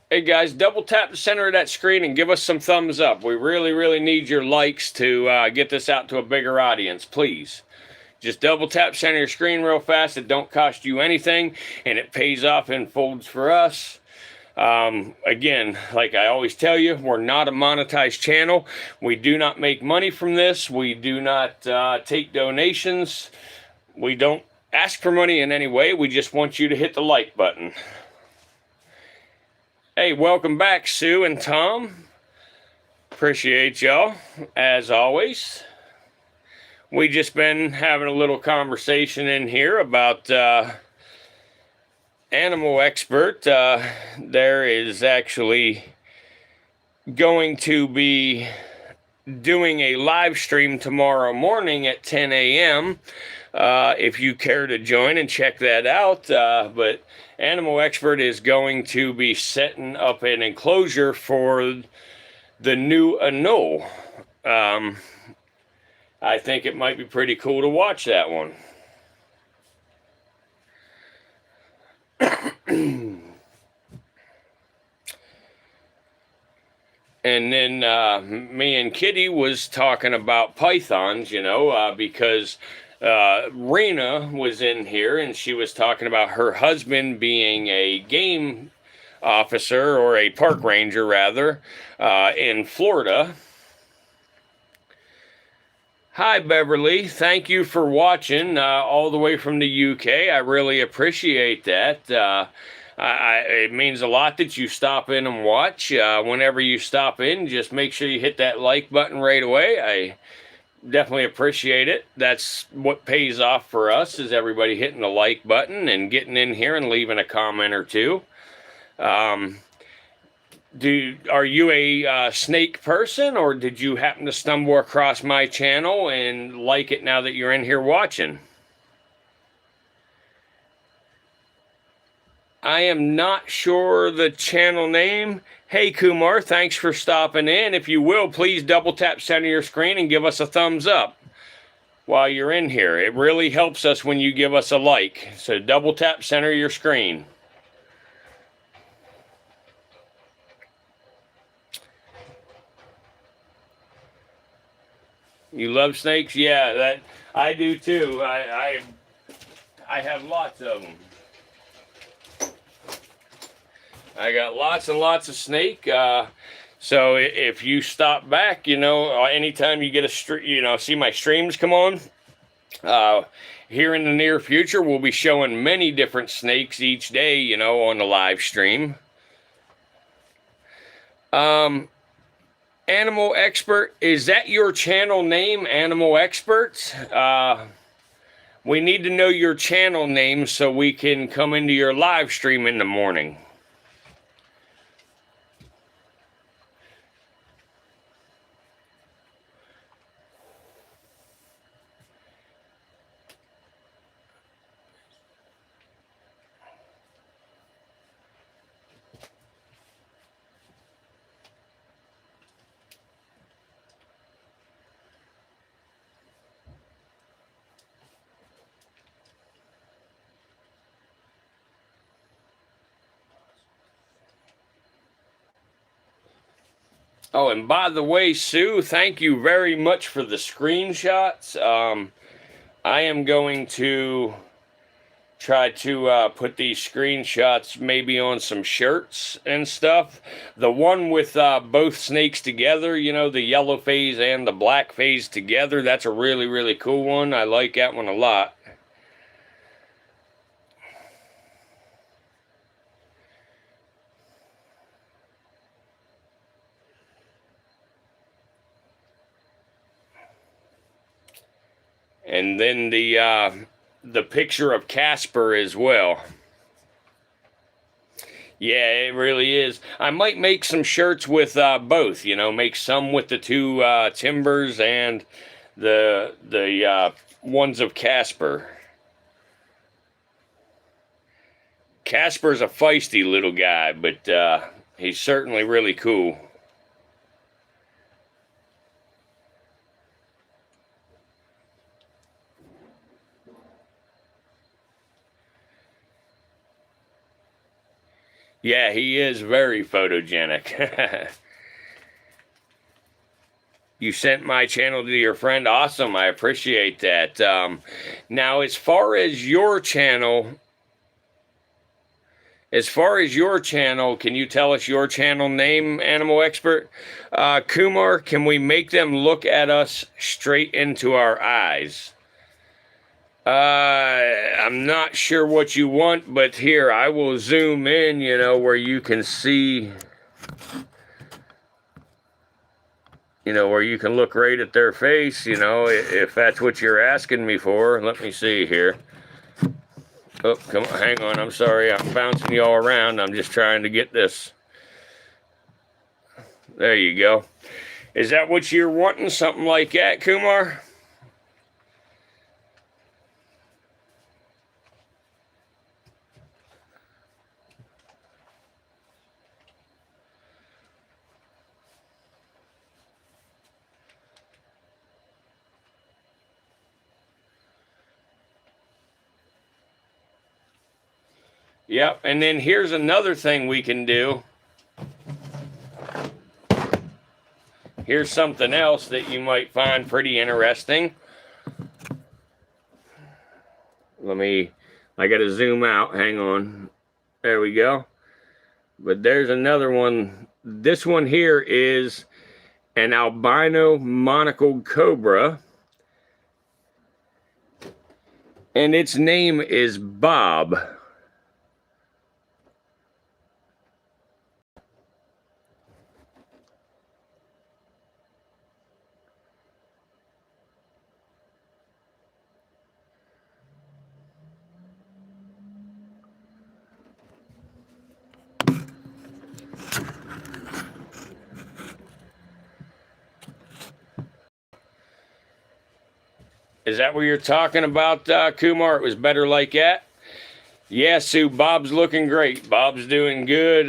Hey guys, double tap the center of that screen and give us some thumbs up. We really, really need your likes to get this out to a bigger audience, please. Just double tap center of your screen real fast. It don't cost you anything, and it pays off in folds for us. Again, like I always tell you, we're not a monetized channel. We do not make money from this. We do not take donations. We don't ask for money in any way. We just want you to hit the like button. Hey, welcome back, Sue and Tom. Appreciate y'all, as always. We just been having a little conversation in here about Animal Expert. There is actually going to be doing a live stream tomorrow morning at 10 a.m. If you care to join and check that out. But Animal Expert is going to be setting up an enclosure for the new anole. I think it might be pretty cool to watch that one. And then me and Kitty was talking about pythons, you know, because Rena was in here, and she was talking about her husband being a game officer, or a park ranger rather, in Florida. Hi, Beverly. Thank you for watching all the way from the UK. I really appreciate that. It means a lot that you stop in and watch. Whenever you stop in, just make sure you hit that like button right away. I definitely appreciate it. That's what pays off for us, is everybody hitting the like button and getting in here and leaving a comment or two. Are you a snake person, or did you happen to stumble across my channel and like it now that you're in here watching? I am not sure the channel name. Hey Kumar, thanks for stopping in. If you will, please double tap center your screen and give us a thumbs up while you're in here. It really helps us when you give us a like. So double tap center your screen. You love snakes? Yeah, that I do too. I have lots of them. I got lots and lots of snake. So if you stop back, anytime you get see my streams come on, here in the near future, we'll be showing many different snakes each day, on the live stream. Animal Expert, is that your channel name, Animal Experts? We need to know your channel name so we can come into your live stream in the morning. Oh, and by the way, Sue, thank you very much for the screenshots. I am going to try to put these screenshots maybe on some shirts and stuff. The one with both snakes together, the yellow phase and the black phase together, that's a really, really cool one. I like that one a lot. And then the picture of Casper as well. Yeah, it really is. I might make some shirts with both, make some with the two timbers and the ones of Casper. Casper's a feisty little guy, but he's certainly really cool. Yeah, he is very photogenic. You sent my channel to your friend. Awesome. I appreciate that. Now, as far as your channel, can you tell us your channel name, Animal Expert? Kumar, can we make them look at us straight into our eyes? I'm not sure what you want, but here, I will zoom in, where you can see, where you can look right at their face, if that's what you're asking me for. Let me see here. Oh, come on, hang on, I'm sorry, I'm bouncing you all around. I'm just trying to get this. There you go. Is that what you're wanting, something like that, Kumar? Yep, and then here's another thing we can do. Here's something else that you might find pretty interesting. I got to zoom out. Hang on. There we go. But there's another one. This one here is an albino monocled cobra. And its name is Bob. Is that what you're talking about, Kumar? It was better like that? Yeah, Sue, Bob's looking great. Bob's doing good.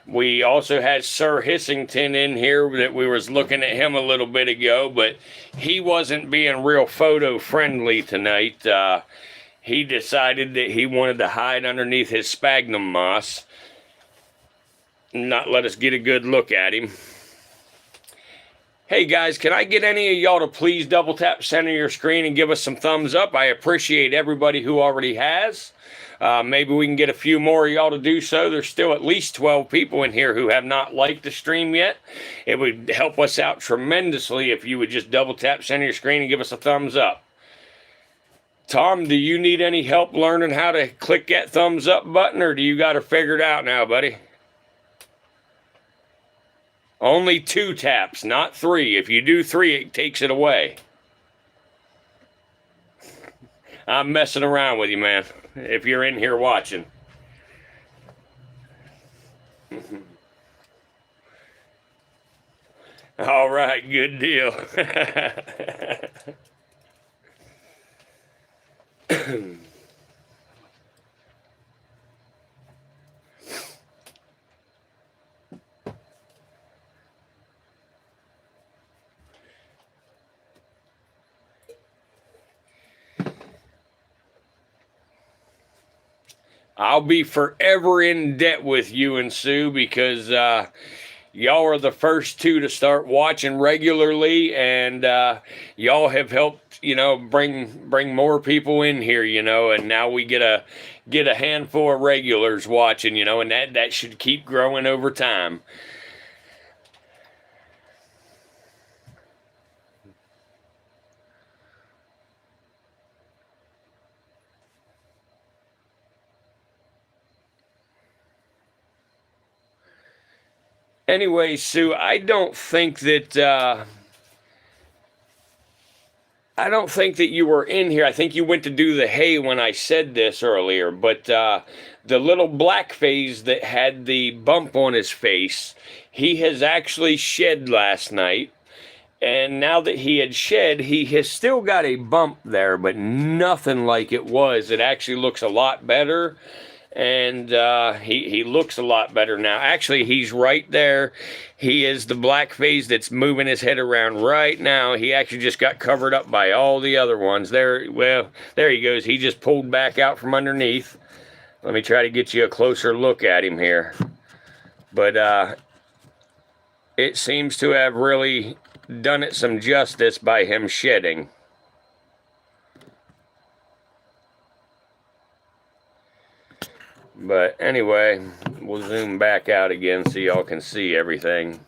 We also had Sir Hissington in here that we was looking at him a little bit ago, but he wasn't being real photo friendly tonight. He decided that he wanted to hide underneath his sphagnum moss and not let us get a good look at him. Hey guys, can I get any of y'all to please double tap center your screen and give us some thumbs up? I appreciate everybody who already has. Maybe we can get a few more of y'all to do so. There's still at least 12 people in here who have not liked the stream yet. It would help us out tremendously if you would just double tap center your screen and give us a thumbs up. Tom, do you need any help learning how to click that thumbs up button, or do you got it figured out now, buddy? Only 2 taps, not 3. If you do 3, it takes it away. I'm messing around with you, man, if you're in here watching. All right, good deal. I'll be forever in debt with you and Sue because y'all are the first 2 to start watching regularly, and y'all have helped, bring more people in here, and now we get a handful of regulars watching, and that should keep growing over time. Anyway, Sue, I don't think that you were in here. I think you went to do the hay when I said this earlier, but the little black phase that had the bump on his face, he has actually shed last night. And now that he had shed, he has still got a bump there, but nothing like it was. It actually looks a lot better. And he looks a lot better now. Actually, he's right there. He is the black phase that's moving his head around right now. He actually just got covered up by all the other ones. There he goes. He just pulled back out from underneath. Let me try to get you a closer look at him here. But it seems to have really done it some justice by him shedding. But anyway, we'll zoom back out again so y'all can see everything.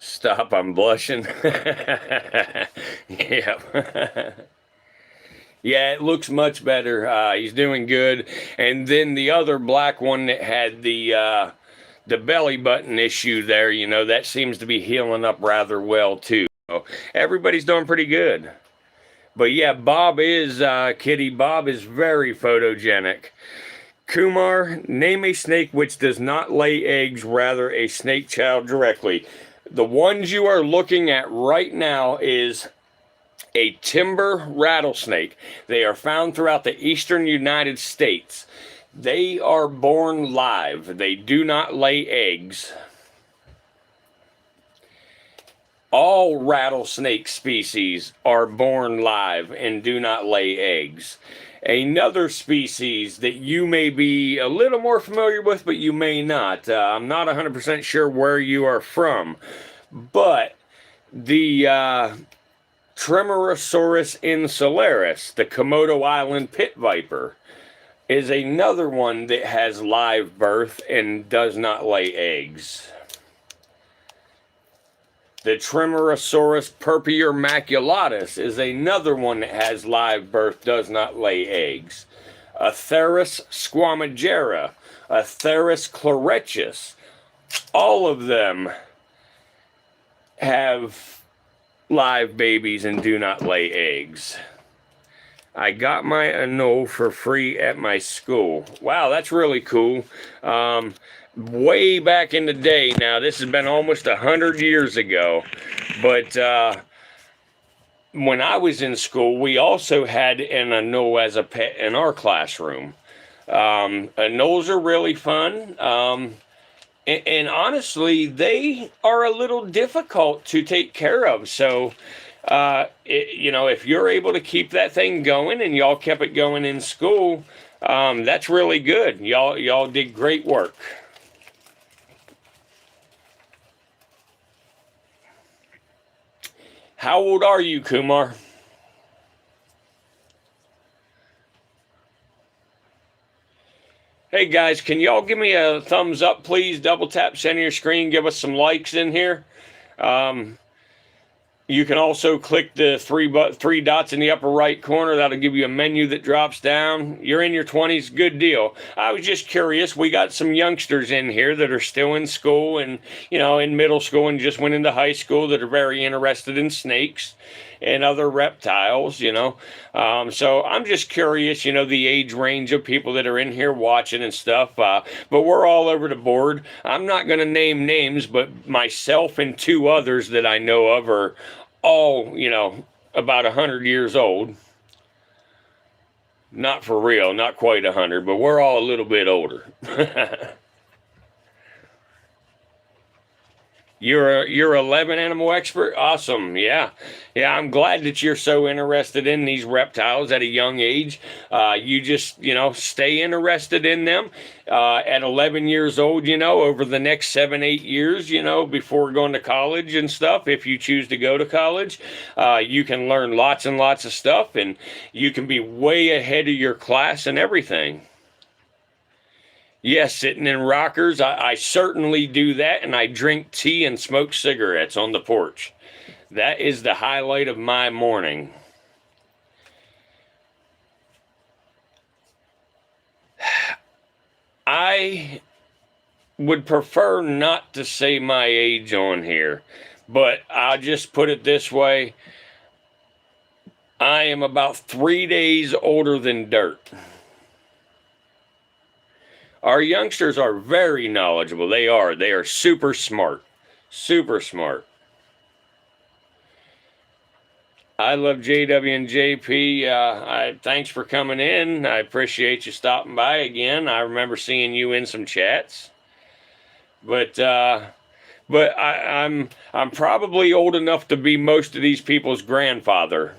Stop, I'm blushing. Yep. Yeah, it looks much better. He's doing good. And then the other black one that had the belly button issue there, that seems to be healing up rather well too. So everybody's doing pretty good. But yeah, Bob is, Kitty, Bob is very photogenic. Kumar, name a snake which does not lay eggs, rather a snake child directly. The ones you are looking at right now is a timber rattlesnake. They are found throughout the eastern United States. They are born live. They do not lay eggs. All rattlesnake species are born live and do not lay eggs. Another species that you may be a little more familiar with, but you may not. I'm not 100% sure where you are from, but the Tremorosaurus insularis, the Komodo Island pit viper, is another one that has live birth and does not lay eggs. The Tremorosaurus purpura maculatus is another one that has live birth, does not lay eggs. Atheris squamigera, Atheris chlorechis, all of them have live babies and do not lay eggs. I got my anole for free at my school. Wow, that's really cool. Way back in the day now, this has been almost 100 years ago, but when I was in school, we also had an anole as a pet in our classroom. Anoles are really fun. And honestly, they are a little difficult to take care of. So, if you're able to keep that thing going, and y'all kept it going in school, that's really good. Y'all did great work. How old are you, Kumar? Hey guys, can y'all give me a thumbs up, please? Double tap center of your screen, give us some likes in here. You can also click the three dots in the upper right corner. That'll give you a menu that drops down. You're in your 20s, good deal. I was just curious. We got some youngsters in here that are still in school and, in middle school and just went into high school that are very interested in snakes and other reptiles, So I'm just curious, the age range of people that are in here watching and stuff. But we're all over the board. I'm not going to name names, but myself and two others that I know of are all, about 100 years old. Not for real, not quite 100, but we're all a little bit older. You're 11 animal expert? Awesome. Yeah, I'm glad that you're so interested in these reptiles at a young age. You just, stay interested in them. At 11 years old, over the next 7-8 years, before going to college and stuff, if you choose to go to college, you can learn lots and lots of stuff, and you can be way ahead of your class and everything. Yes, sitting in rockers, I certainly do that, and I drink tea and smoke cigarettes on the porch. That is the highlight of my morning. I would prefer not to say my age on here, but I'll just put it this way. I am about 3 days older than dirt. Our youngsters are very knowledgeable. They are super smart. Super smart. I love JW and JP. Thanks for coming in. I appreciate you stopping by again. I remember seeing you in some chats. But I'm probably old enough to be most of these people's grandfather.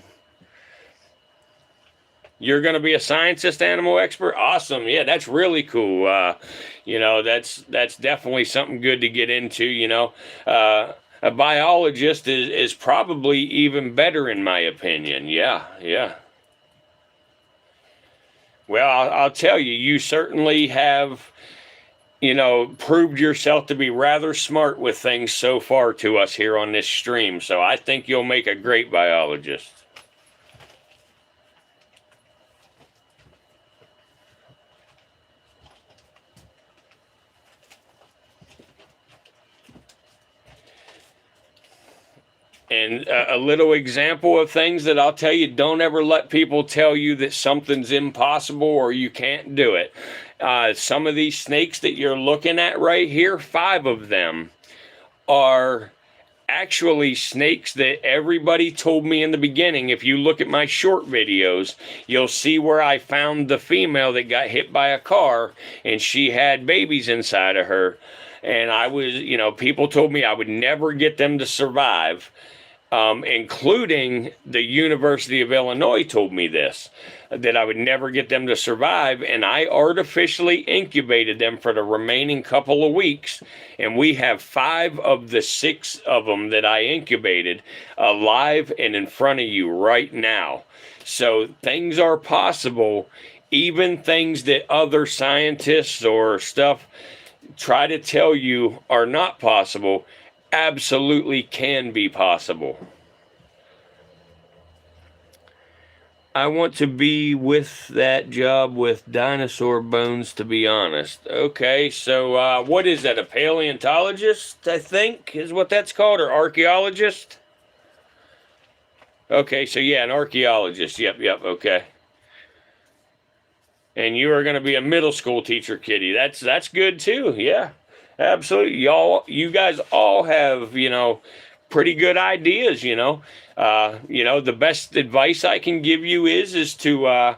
You're going to be a scientist animal expert? Awesome. Yeah, that's really cool. That's definitely something good to get into, A biologist is probably even better in my opinion. Yeah. Well, I'll tell you, you certainly have, proved yourself to be rather smart with things so far to us here on this stream. So I think you'll make a great biologist. And a little example of things that I'll tell you, don't ever let people tell you that something's impossible or you can't do it. Some of these snakes that you're looking at right here, 5 of them are actually snakes that everybody told me in the beginning. If you look at my short videos, you'll see where I found the female that got hit by a car and she had babies inside of her. And I was, people told me I would never get them to survive, including the University of Illinois told me this, that I would never get them to survive. And I artificially incubated them for the remaining couple of weeks. And we have 5 of the 6 of them that I incubated alive and in front of you right now. So things are possible, even things that other scientists or stuff try to tell you are not possible, absolutely can be possible. I want to be with that job with dinosaur bones, to be honest. Okay, so what is that, a paleontologist, I think, is what that's called, or archaeologist? Okay, so yeah, an archaeologist. Yep, okay. And you are going to be a middle school teacher, Kitty. That's good too. Yeah, absolutely. You guys all have, pretty good ideas. The best advice I can give you is to,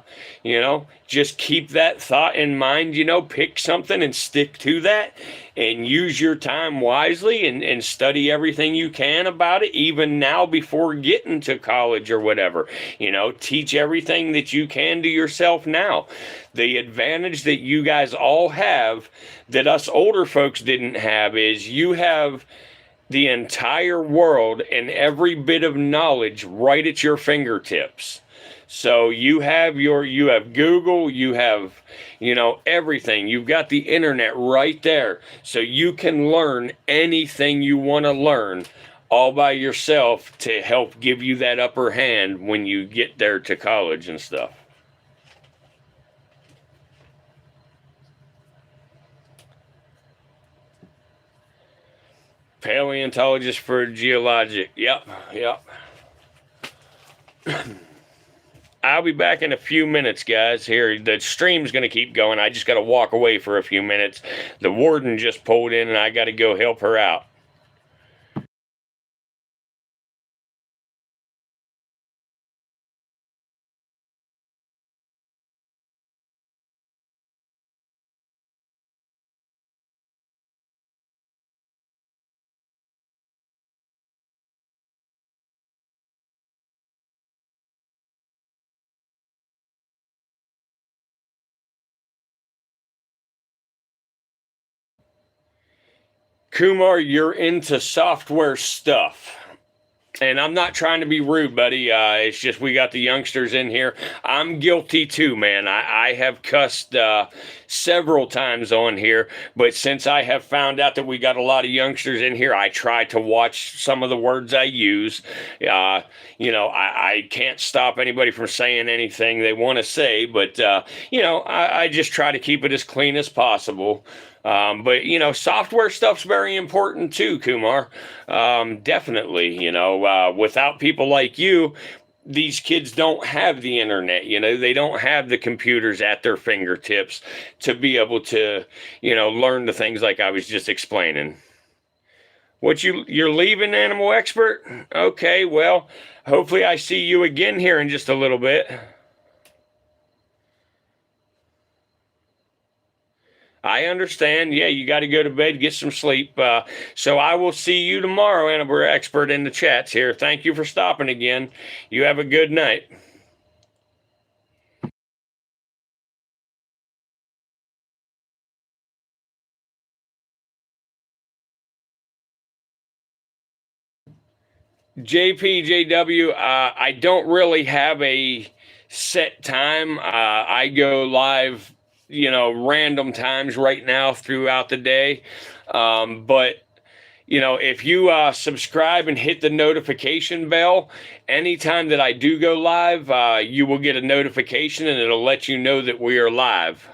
just keep that thought in mind. Pick something and stick to that, and use your time wisely, and study everything you can about it, even now before getting to college or whatever. Teach everything that you can to yourself now. The advantage that you guys all have that us older folks didn't have is you have the entire world and every bit of knowledge right at your fingertips. So you have Google, you have, everything. You've got the internet right there. So you can learn anything you want to learn all by yourself to help give you that upper hand when you get there to college and stuff. Paleontologist for geologic. Yep. I'll be back in a few minutes, guys. Here, the stream's going to keep going. I just got to walk away for a few minutes. The warden just pulled in, and I got to go help her out. Kumar, you're into software stuff. And I'm not trying to be rude, buddy. It's just we got the youngsters in here. I'm guilty too, man. I have cussed several times on here, but since I have found out that we got a lot of youngsters in here, I try to watch some of the words I use. I can't stop anybody from saying anything they want to say, but I just try to keep it as clean as possible. But software stuff's very important too, Kumar. Definitely, without people like you, these kids don't have the internet. They don't have the computers at their fingertips to be able to, learn the things like I was just explaining. You're leaving, Animal Expert? Okay, well, hopefully I see you again here in just a little bit. I understand. Yeah, you got to go to bed, get some sleep. So I will see you tomorrow, Animal Expert, in the chats here. Thank you for stopping again. You have a good night. JPJW, I don't really have a set time. I go live, random times right now throughout the day. But if you subscribe and hit the notification bell, anytime that I do go live, you will get a notification and it'll let you know that we are live.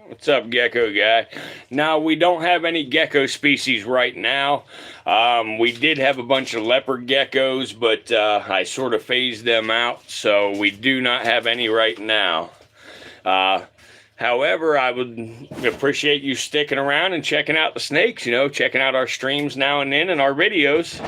What's up, gecko guy? Now, we don't have any gecko species right now. We did have a bunch of leopard geckos, but I sort of phased them out, so we do not have any right now. However, I would appreciate you sticking around and checking out the snakes, you know, checking out our streams now and then and our videos.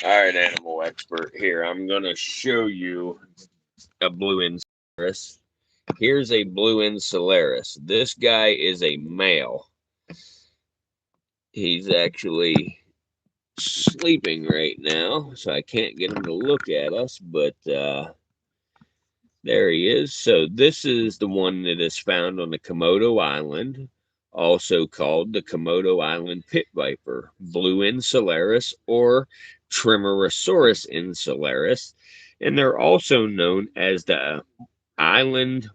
All right, animal expert. Here, I'm going to show you a blue insularis. Here's a blue insularis. This guy is a male. He's actually sleeping right now, so I can't get him to look at us, but there he is. So this is the one that is found on the Komodo Island, also called the Komodo Island pit viper, blue insularis or Trimerosaurus insularis, and they're also known as the the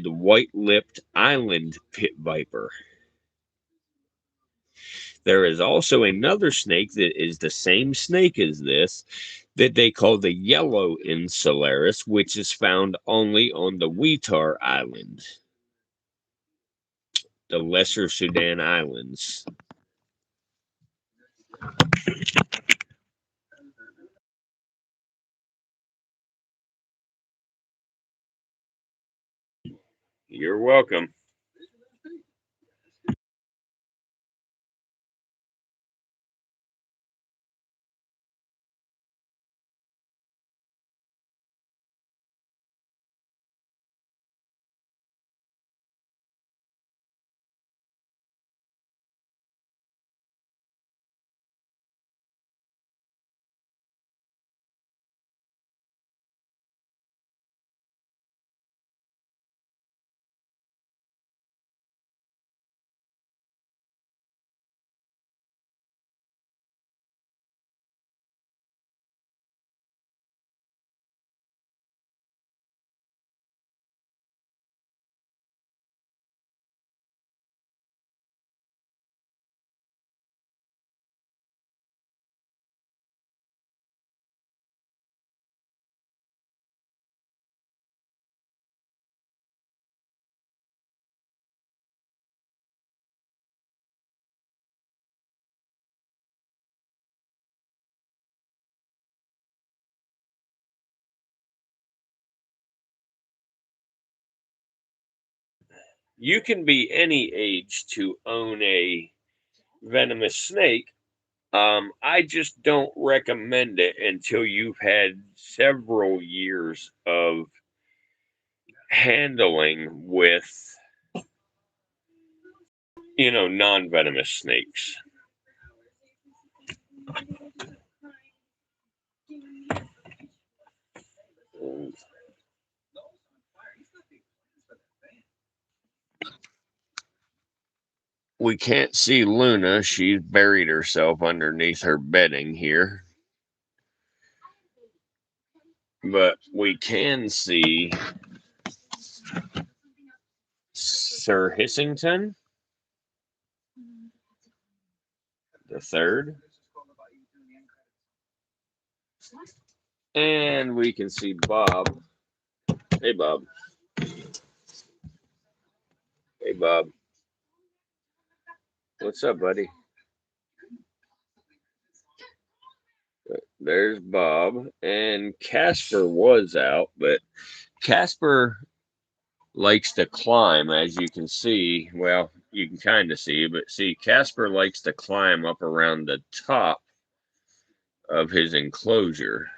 white-lipped island pit viper. There is also another snake that is the same snake as this that they call the yellow insularis, which is found only on the Wetar Island, the Lesser Sudan Islands. You're welcome. You can be any age to own a venomous snake. I just don't recommend it until you've had several years of handling with, non-venomous snakes. We can't see Luna. She's buried herself underneath her bedding here. But we can see Sir Hissington, the third. And we can see Bob. Hey, Bob. Hey, Bob. What's up, buddy? There's Bob. And Casper was out, but Casper likes to climb, as you can see. Well, you can kind of see, but see, Casper likes to climb up around the top of his enclosure.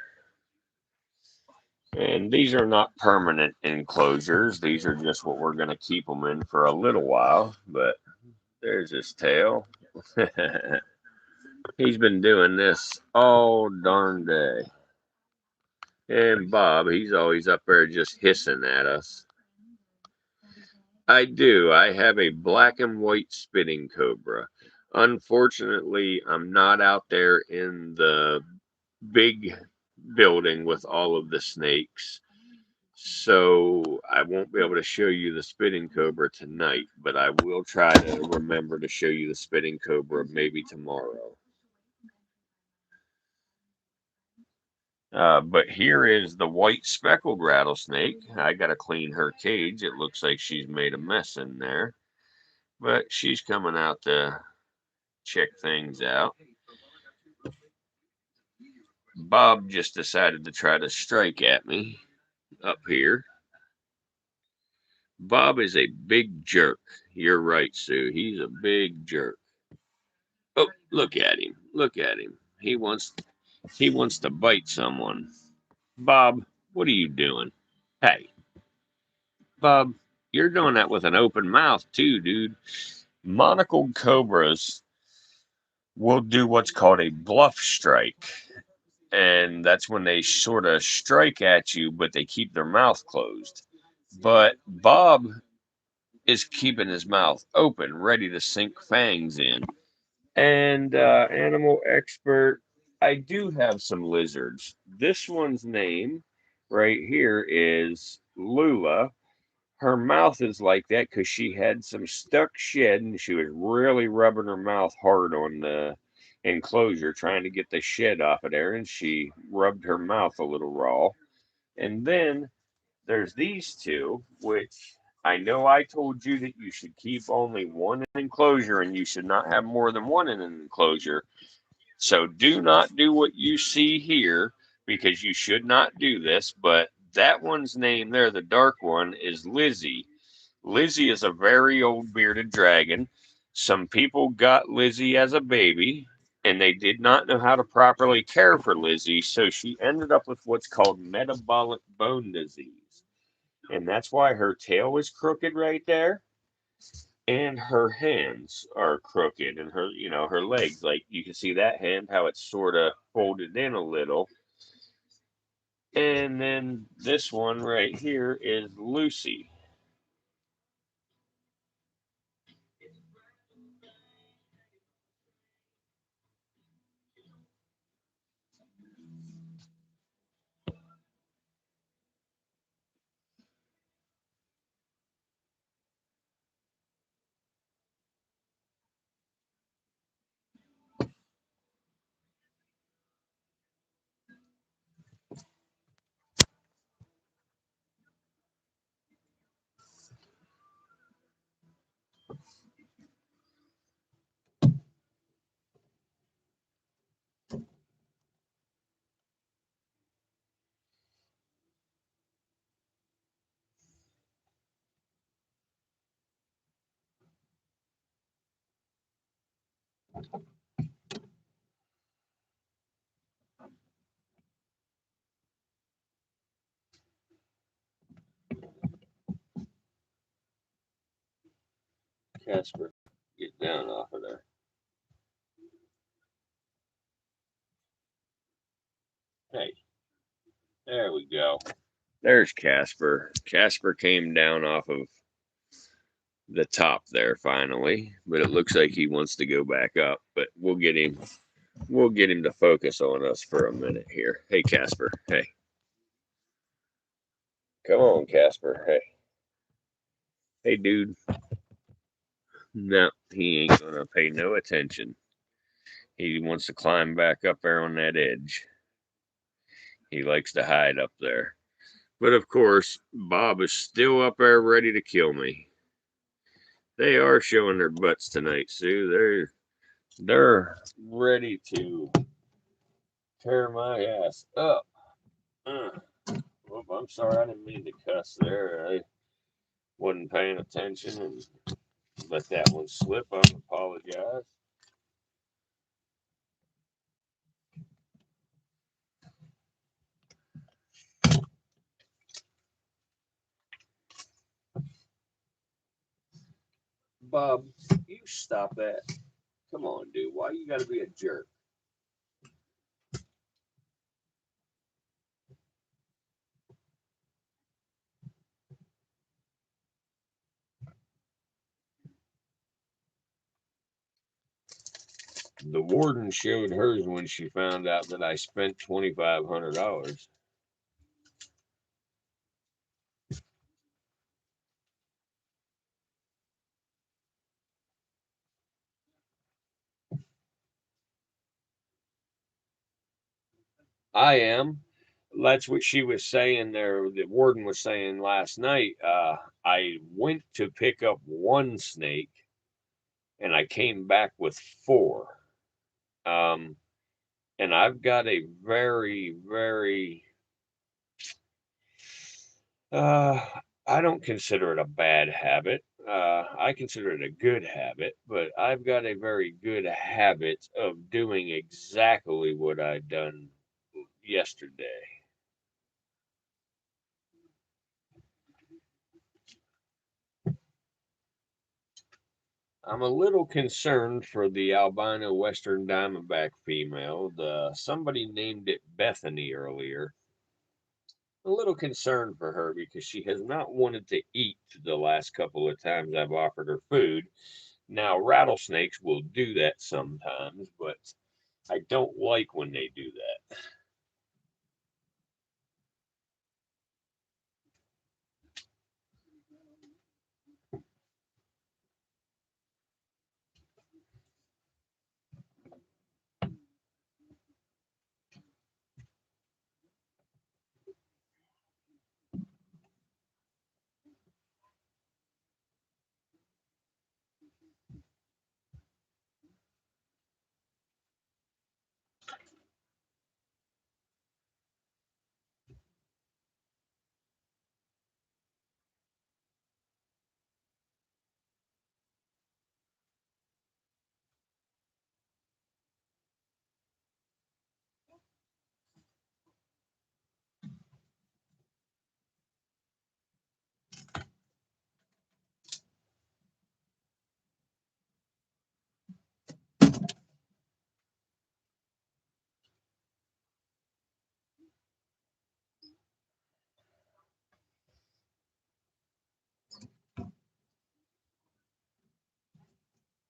And these are not permanent enclosures. These are just what we're going to keep them in for a little while. But there's his tail. He's been doing this all darn day. And Bob, he's always up there just hissing at us. I do. I have a black and white spitting cobra. Unfortunately, I'm not out there in the big building with all of the snakes. So I won't be able to show you the spitting cobra tonight, but I will try to remember to show you the spitting cobra maybe tomorrow. But here is the white speckled rattlesnake. I got to clean her cage. It looks like she's made a mess in there, but she's coming out to check things out. Bob just decided to try to strike at me up here. Bob is a big jerk. You're right, Sue. He's a big jerk. Oh, look at him. Look at him. He wants He wants to bite someone. Bob, what are you doing? Hey, Bob, you're doing that with an open mouth too, dude. Monocled cobras will do what's called a bluff strike. And that's when they sort of strike at you, but they keep their mouth closed. But Bob is keeping his mouth open, ready to sink fangs in. And animal expert, I do have some lizards. This one's name right here is Lula. Her mouth is like that because she had some stuck shed and she was really rubbing her mouth hard on the enclosure trying to get the shed off of there, and she rubbed her mouth a little raw. And then there's these two, which I know I told you that you should keep only one enclosure and you should not have more than one in an enclosure. So do not do what you see here because you should not do this. But that one's name there, the dark one, is Lizzie. Lizzie is a very old bearded dragon. Some people got Lizzie as a baby and they did not know how to properly care for Lizzie, so she ended up with what's called metabolic bone disease. And that's why her tail was crooked right there. And her hands are crooked and her, her legs, like you can see that hand, how it's sort of folded in a little. And then this one right here is Lucy. Casper, get down off of there. Hey, there we go. There's Casper. Casper came down off of the top there finally, but it looks like he wants to go back up. But we'll get him to focus on us for a minute here. Hey, Casper. Hey, come on, Casper. Hey, dude. No, he ain't gonna pay no attention. He wants to climb back up there on that edge. He likes to hide up there. But of course, Bob is still up there ready to kill me. They are showing their butts tonight, Sue. They're ready to tear my ass up. I'm sorry, I didn't mean to cuss there. I wasn't paying attention and let that one slip. I apologize. Bob, you stop that. Come on, dude. Why you gotta be a jerk? The warden showed hers when she found out that I spent $2,500. I am. That's what she was saying there. The warden was saying last night. I went to pick up one snake and I came back with four. Um, and I've got a very, very, uh, I don't consider it a bad habit. I consider it a good habit, but I've got a very good habit of doing exactly what I've done yesterday. I'm a little concerned for the albino western diamondback female. Somebody named it Bethany earlier. A little concerned for her because she has not wanted to eat the last couple of times I've offered her food. Now, rattlesnakes will do that sometimes, but I don't like when they do that.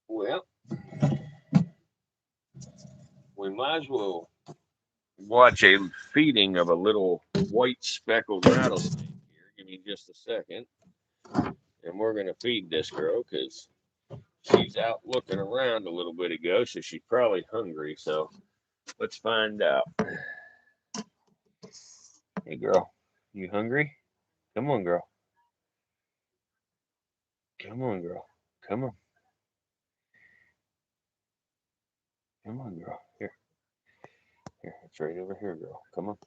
Well, we might as well watch a feeding of a little white speckled rattlesnake here. Give me just a second. And we're going to feed this girl because she's out looking around a little bit ago, so she's probably hungry. So let's find out. Hey, girl, you hungry? Come on, girl. Come on, girl. Come on. Come on, girl. Here. Here. It's right over here, girl. Come on.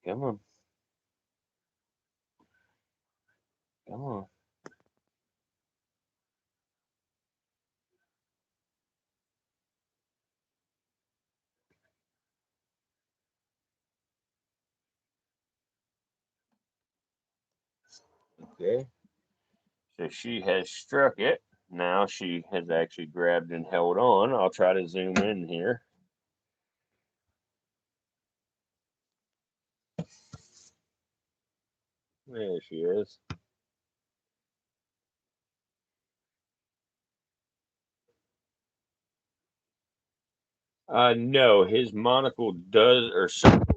Come on. Come on. Okay. So she has struck it. Now she has actually grabbed and held on. I'll try to zoom in here. There she is. No, his monocle does, or circle does not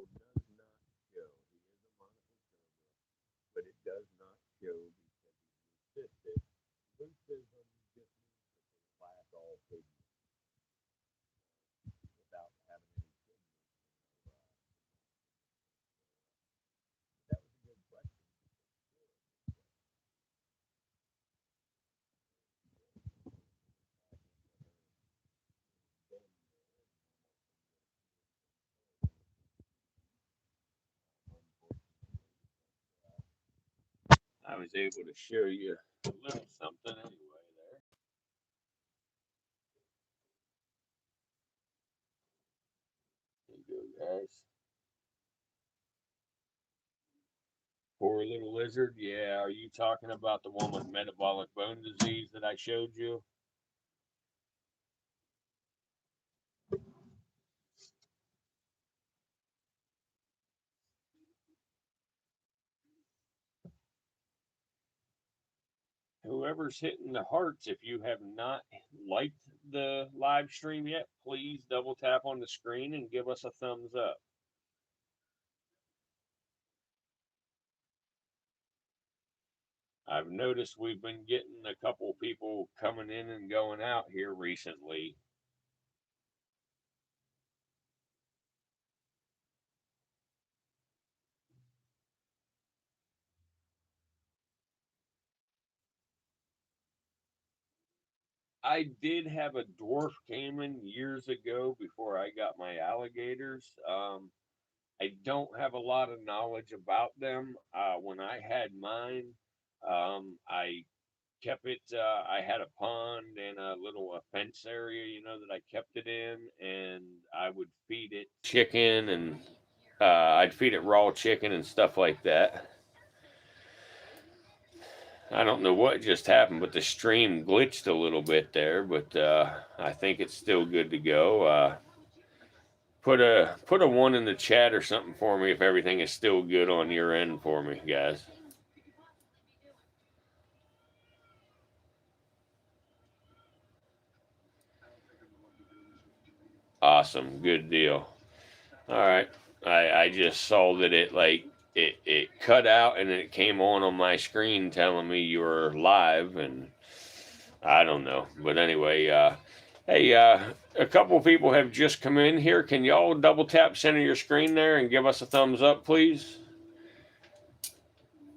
show. He is a monocle turtle, but it does not show because he's leucistic. Leucism just means that they lack all pigment without having any pigment. That was a good question. I was able to show you a little something anyway there. There you go, guys. Poor little lizard. Yeah, are you talking about the one with metabolic bone disease that I showed you? Whoever's hitting the hearts, if you have not liked the live stream yet, please double tap on the screen and give us a thumbs up. I've noticed we've been getting a couple people coming in and going out here recently. I did have a dwarf caiman years ago before I got my alligators. I don't have a lot of knowledge about them. When I had mine, I kept it. I had a pond and a little fence area, that I kept it in, and I would feed it chicken, and I'd feed it raw chicken and stuff like that. I don't know what just happened, but the stream glitched a little bit there, but I think it's still good to go. Put a one in the chat or something for me if everything is still good on your end for me, guys. Awesome, good deal. All right, I just saw that it cut out and it came on my screen telling me you were live, and I don't know, but anyway, hey, a couple people have just come in here. Can y'all double tap center your screen there and give us a thumbs up, please?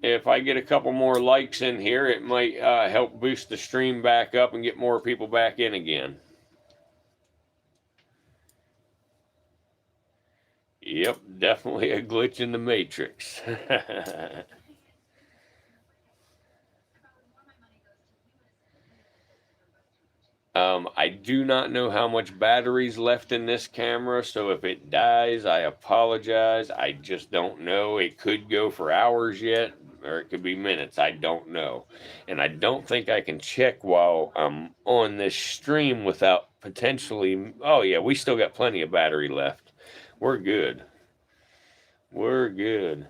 If I get a couple more likes in here, it might help boost the stream back up and get more people back in again. Yep, definitely a glitch in the matrix. I do not know how much battery's left in this camera, so if it dies, I apologize. I just don't know. It could go for hours yet, or it could be minutes. I don't know. And I don't think I can check while I'm on this stream without potentially... Oh, yeah, we still got plenty of battery left. We're good. We're good.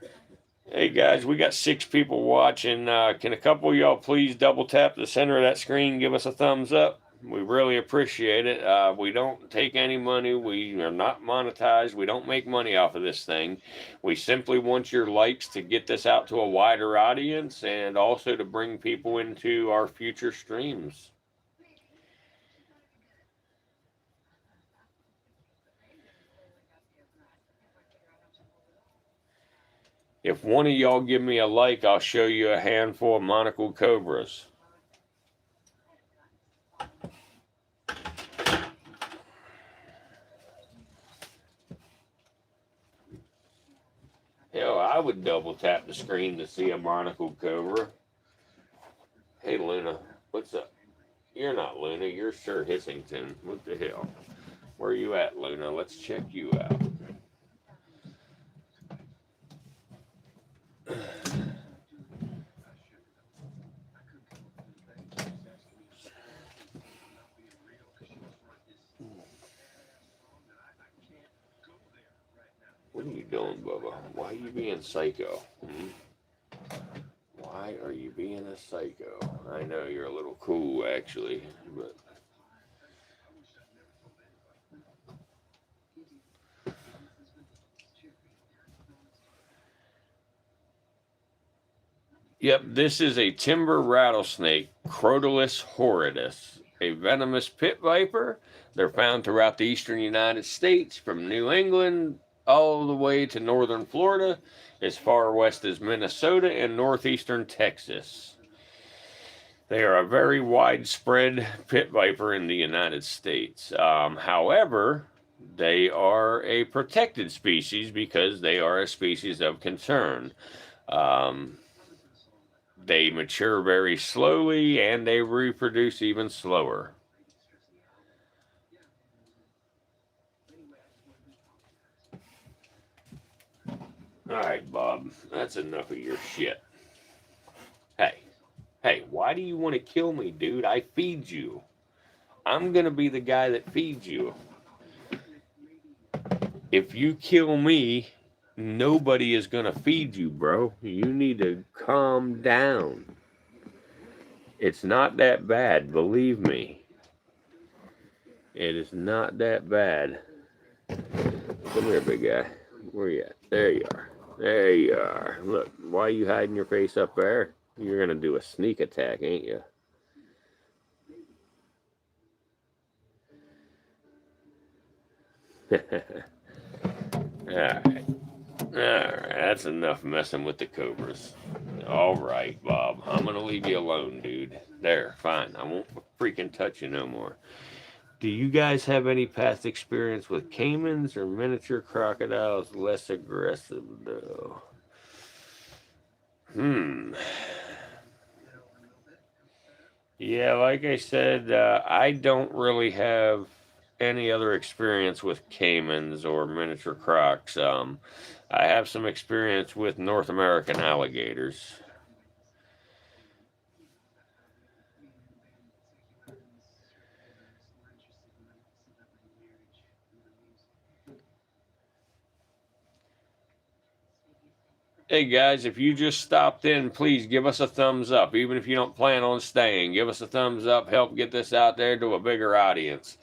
Hey, guys, we got 6 people watching. Can a couple of y'all please double tap the center of that screen, give us a thumbs up? We really appreciate it. We don't take any money. We are not monetized. We don't make money off of this thing. We simply want your likes to get this out to a wider audience and also to bring people into our future streams. If one of y'all give me a like, I'll show you a handful of monocled cobras. Hell, I would double tap the screen to see a monocled cobra. Hey, Luna, what's up? You're not Luna, you're Sir Hissington. What the hell? Where are you at, Luna? Let's check you out. What are you doing, Bubba? Why are you being psycho? Why are you being a psycho? I know you're a little cool, actually, but... Yep, this is a timber rattlesnake, Crotalus horridus, a venomous pit viper. They're found throughout the eastern United States, from New England all the way to northern Florida, as far west as Minnesota and northeastern Texas. They are a very widespread pit viper in the United States. However, they are a protected species because they are a species of concern. They mature very slowly and they reproduce even slower. All right, Bob, that's enough of your shit. Hey, why do you want to kill me, dude? I feed you. I'm going to be the guy that feeds you. If you kill me, nobody is going to feed you, bro. You need to calm down. It's not that bad, believe me. It is not that bad. Come here, big guy. Where you at? There you are. There you are. Look, why are you hiding your face up there? You're going to do a sneak attack, ain't you? Alright. Alright, that's enough messing with the cobras. Alright, Bob. I'm going to leave you alone, dude. There, fine. I won't freaking touch you no more. Do you guys have any past experience with caimans or miniature crocodiles? Less aggressive, though. Yeah, like I said, I don't really have any other experience with caimans or miniature crocs. I have some experience with North American alligators. Hey guys, if you just stopped in, please give us a thumbs up. Even if you don't plan on staying, give us a thumbs up. Help get this out there to a bigger audience.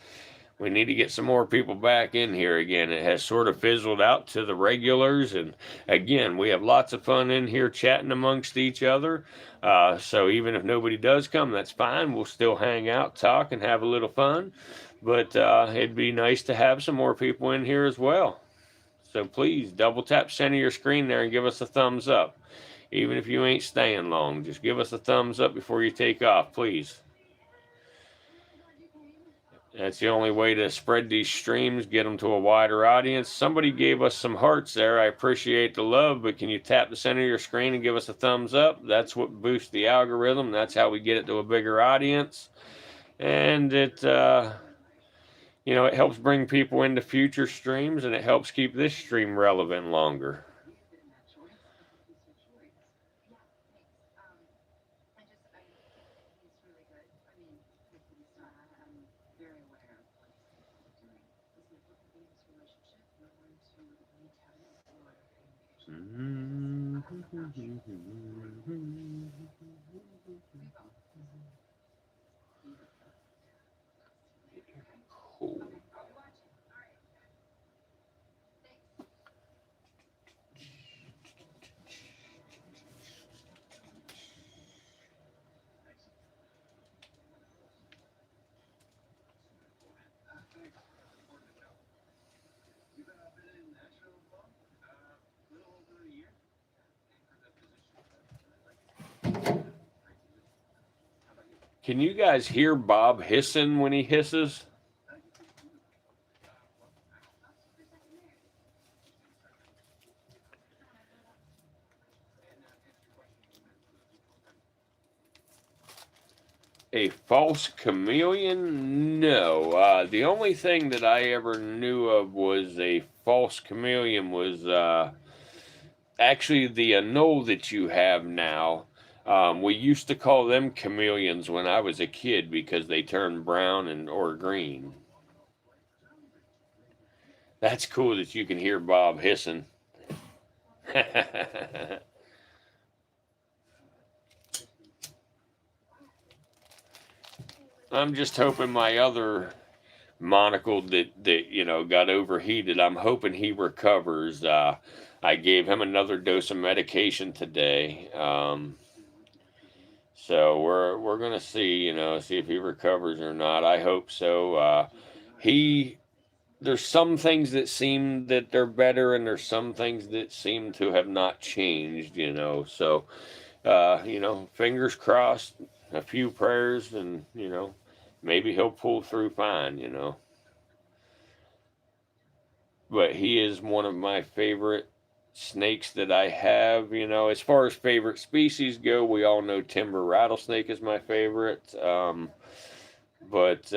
We need to get some more people back in here again. It has sort of fizzled out to the regulars. And again, we have lots of fun in here chatting amongst each other. So even if nobody does come, that's fine. We'll still hang out, talk, and have a little fun. But it'd be nice to have some more people in here as well. So please double tap center your screen there and give us a thumbs up. Even if you ain't staying long, just give us a thumbs up before you take off, please. That's the only way to spread these streams, get them to a wider audience. Somebody gave us some hearts there. I appreciate the love, but can you tap the center of your screen and give us a thumbs up? That's what boosts the algorithm. That's how we get it to a bigger audience. And it, it helps bring people into future streams, and it helps keep this stream relevant longer. Cool. Can you guys hear Bob hissing when he hisses? A false chameleon? No. The only thing that I ever knew of was a false chameleon was actually the anole that you have now. We used to call them chameleons when I was a kid because they turn brown and or green. That's cool that you can hear Bob hissing. I'm just hoping my other monocle that got overheated. I'm hoping he recovers. I gave him another dose of medication today. So we're gonna see if he recovers or not. I hope so. There's some things that seem that they're better, and there's some things that seem to have not changed. So fingers crossed, a few prayers, and maybe he'll pull through fine. But he is one of my favorite snakes that I have. As far as favorite species go, we all know timber rattlesnake is my favorite. But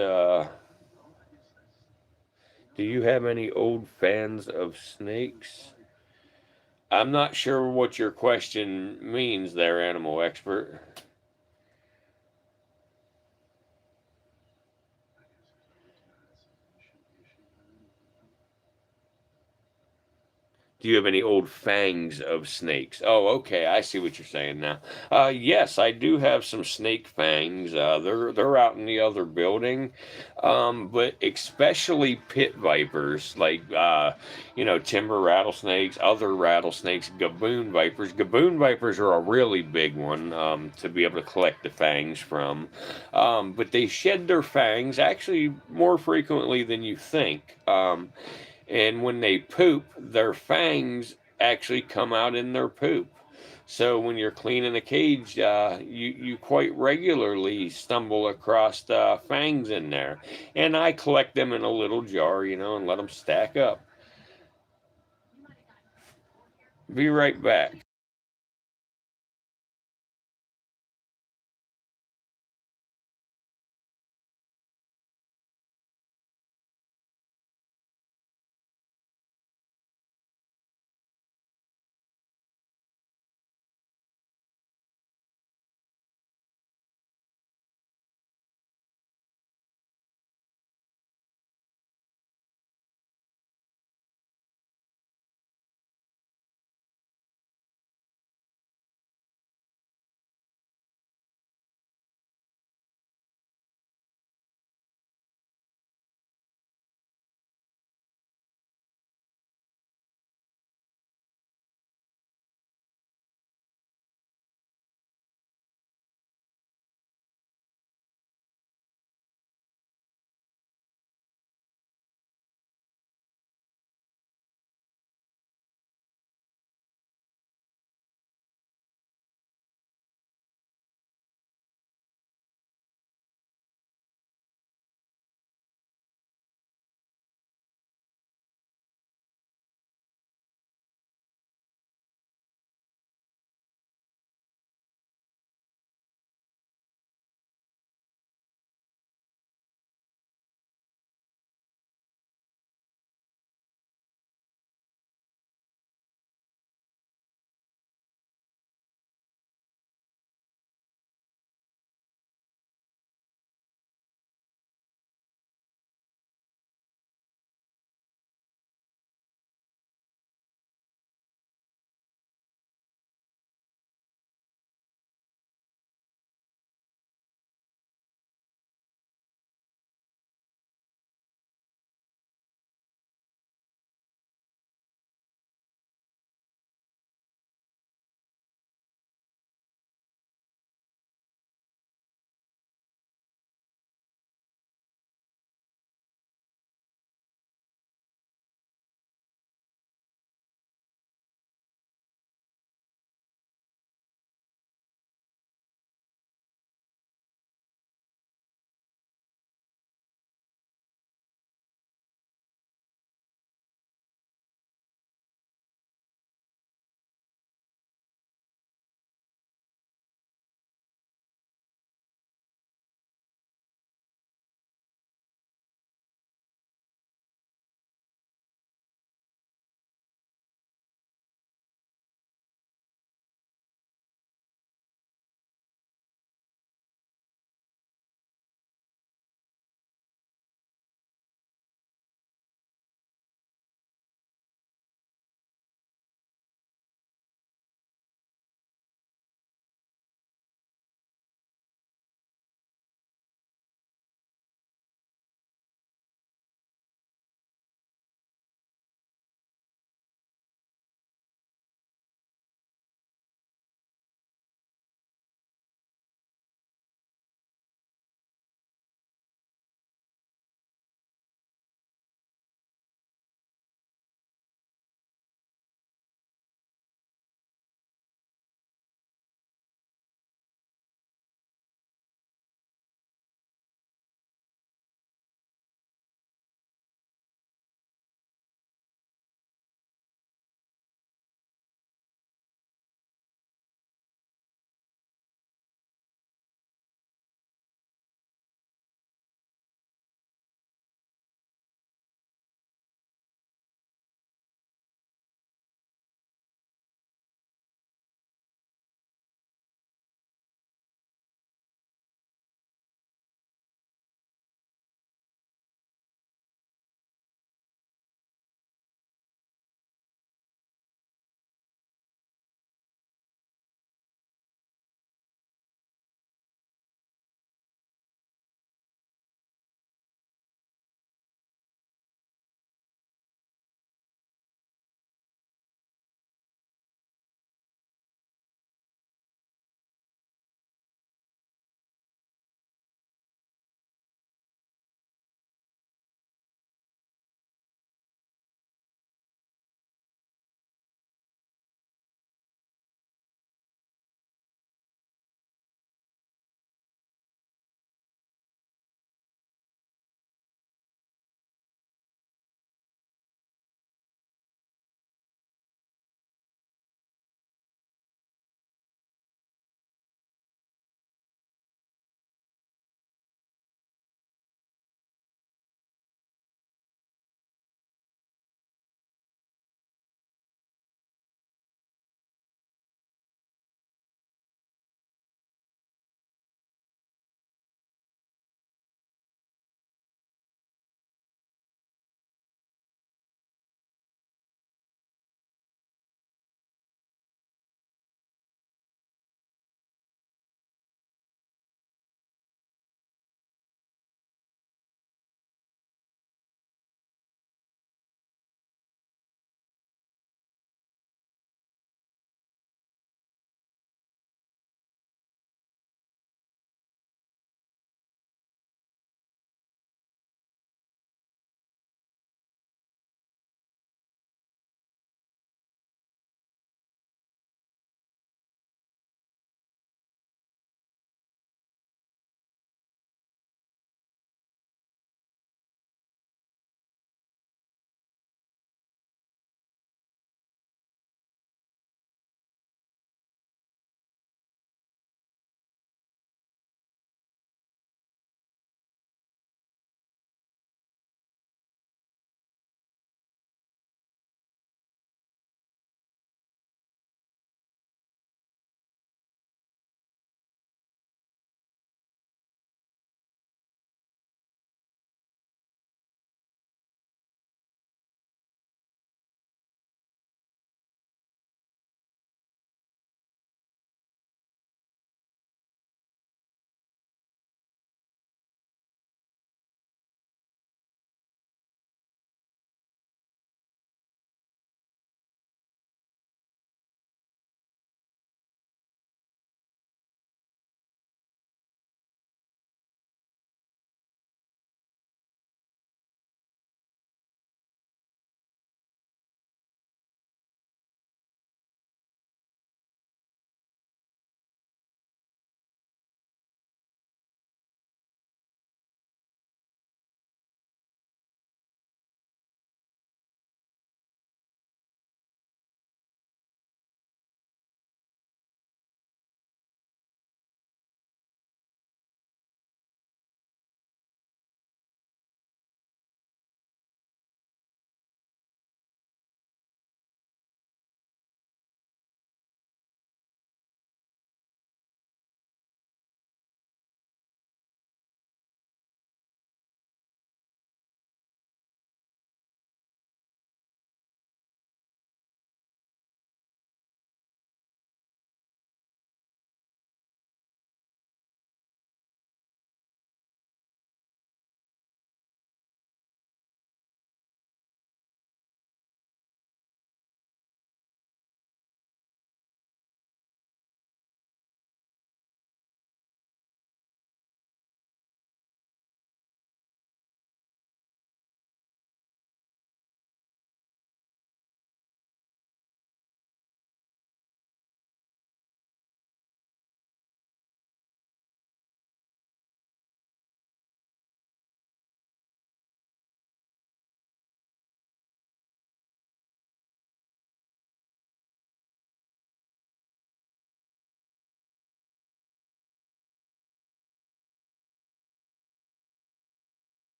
do you have any old fans of snakes? I'm not sure what your question means there, animal expert. Do you have any old fangs of snakes? Oh, okay. I see what you're saying now. Yes, I do have some snake fangs. They're out in the other building, but especially pit vipers, like timber rattlesnakes, other rattlesnakes, gaboon vipers. Gaboon vipers are a really big one to be able to collect the fangs from, but they shed their fangs actually more frequently than you think. And when they poop, their fangs actually come out in their poop. So when you're cleaning a cage, you quite regularly stumble across fangs in there. And I collect them in a little jar, and let them stack up. Be right back.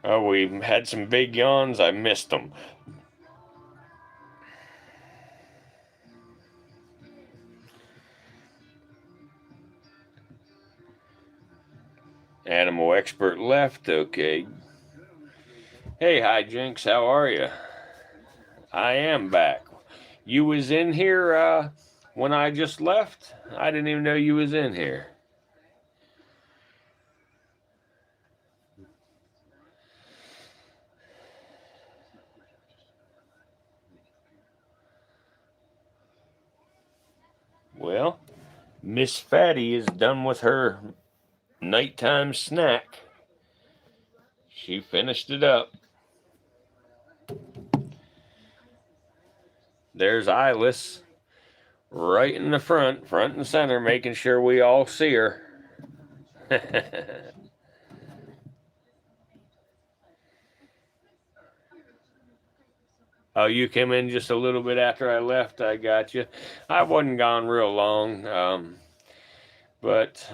Oh, we had some big yawns. I missed them. Animal expert left. Okay. Hey, Hijinks, how are you? I am back. You was in here when I just left? I didn't even know you was in here. Well, Miss Fatty is done with her nighttime snack. She finished it up. There's Eyeless right in the front and center, making sure we all see her. Oh, you came in just a little bit after I left. I got you. I wasn't gone real long, but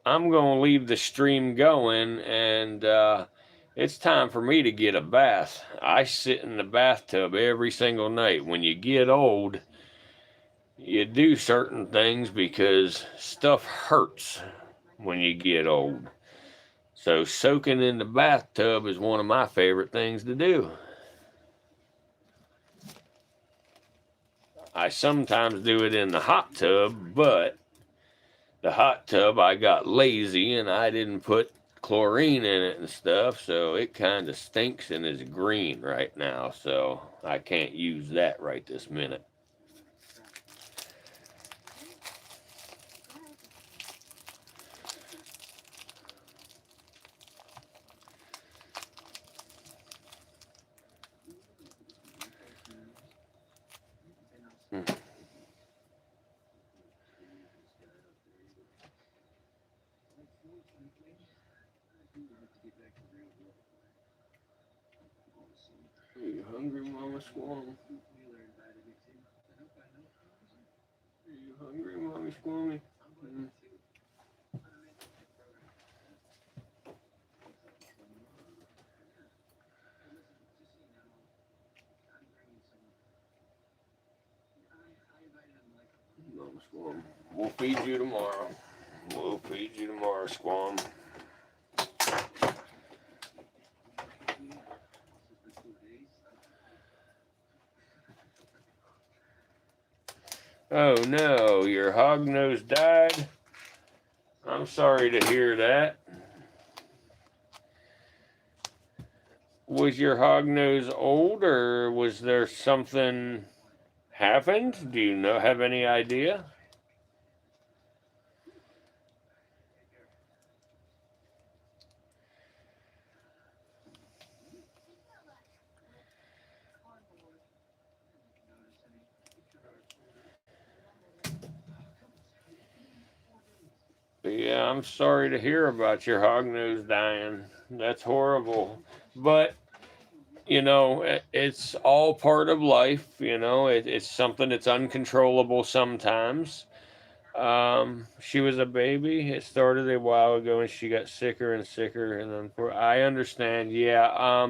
I'm going to leave the stream going, and it's time for me to get a bath. I sit in the bathtub every single night. When you get old, you do certain things because stuff hurts when you get old. So soaking in the bathtub is one of my favorite things to do. I sometimes do it in the hot tub, but the hot tub, I got lazy and I didn't put chlorine in it and stuff, so it kind of stinks and is green right now, so I can't use that right this minute. Are you hungry, Mama Squam? Are you hungry, Mommy Squammy? Mama Squam. We'll feed you tomorrow. We'll feed you tomorrow, Squam. Oh no, your hognose died? I'm sorry to hear that. Was your hognose old, or was there something happened? Do you have any idea? Yeah, I'm sorry to hear about your hognose dying. That's horrible. But, it's all part of life. It's something that's uncontrollable sometimes. She was a baby. It started a while ago and she got sicker and sicker. And I understand. Yeah.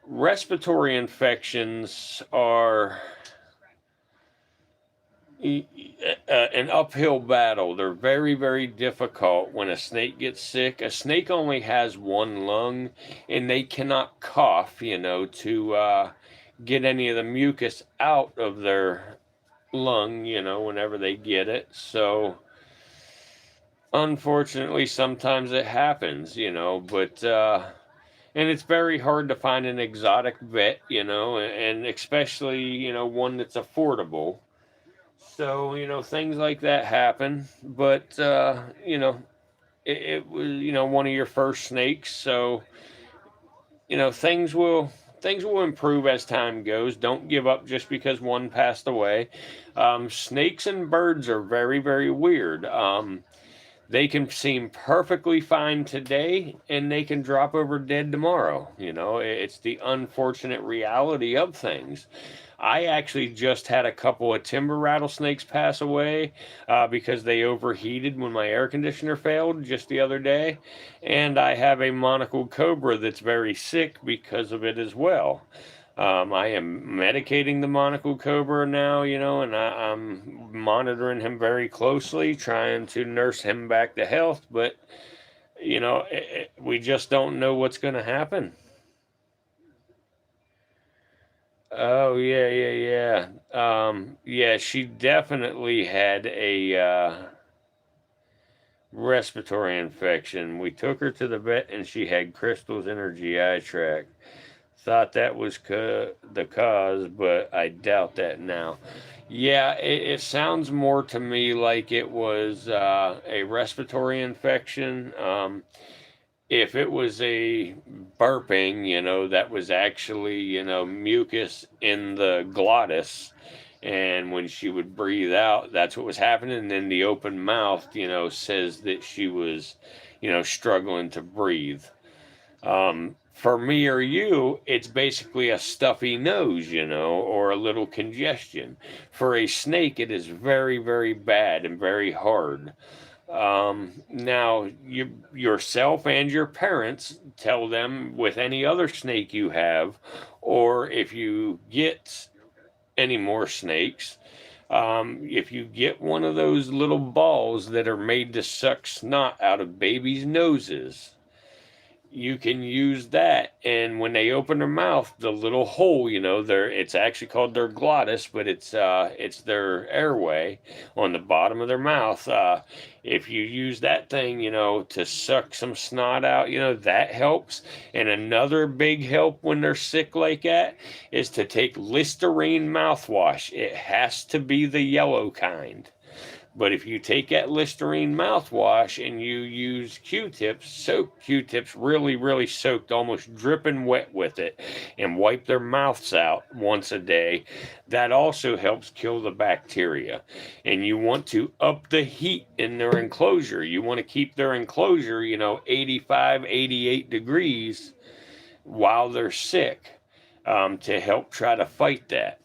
Respiratory infections are an uphill battle. They're very, very difficult when a snake gets sick. A snake only has one lung, and they cannot cough, to get any of the mucus out of their lung, whenever they get it. So, unfortunately, sometimes it happens, but. And it's very hard to find an exotic vet, and especially, one that's affordable. So, things like that happen. But, it was, one of your first snakes. So, things will improve as time goes. Don't give up just because one passed away. Snakes and birds are very, very weird. they can seem perfectly fine today and they can drop over dead tomorrow. It's the unfortunate reality of things. I actually just had a couple of timber rattlesnakes pass away because they overheated when my air conditioner failed just the other day. And I have a monocled cobra that's very sick because of it as well. I am medicating the monocled cobra now, and I'm monitoring him very closely, trying to nurse him back to health. But, we just don't know what's going to happen. Oh, yeah, yeah, yeah. Yeah, she definitely had a respiratory infection. We took her to the vet and she had crystals in her GI tract. Thought that was the cause, but I doubt that now. Yeah, it sounds more to me like it was a respiratory infection. If it was a burping, that was actually, mucus in the glottis. And when she would breathe out, that's what was happening. And then the open mouth, says that she was, struggling to breathe. For me or you, it's basically a stuffy nose, or a little congestion. For a snake, it is very, very bad and very hard. Now, yourself and your parents tell them with any other snake you have, or if you get any more snakes, if you get one of those little balls that are made to suck snot out of babies' noses, you can use that, and when they open their mouth, the little hole, it's actually called their glottis, but it's their airway on the bottom of their mouth. If you use that thing, to suck some snot out, that helps. And another big help when they're sick like that is to take Listerine mouthwash. It has to be the yellow kind. But if you take that Listerine mouthwash and you use Q-tips, soak Q-tips really, really soaked, almost dripping wet with it, and wipe their mouths out once a day, that also helps kill the bacteria. And you want to up the heat in their enclosure. You want to keep their enclosure, 85, 88 degrees while they're sick, to help try to fight that.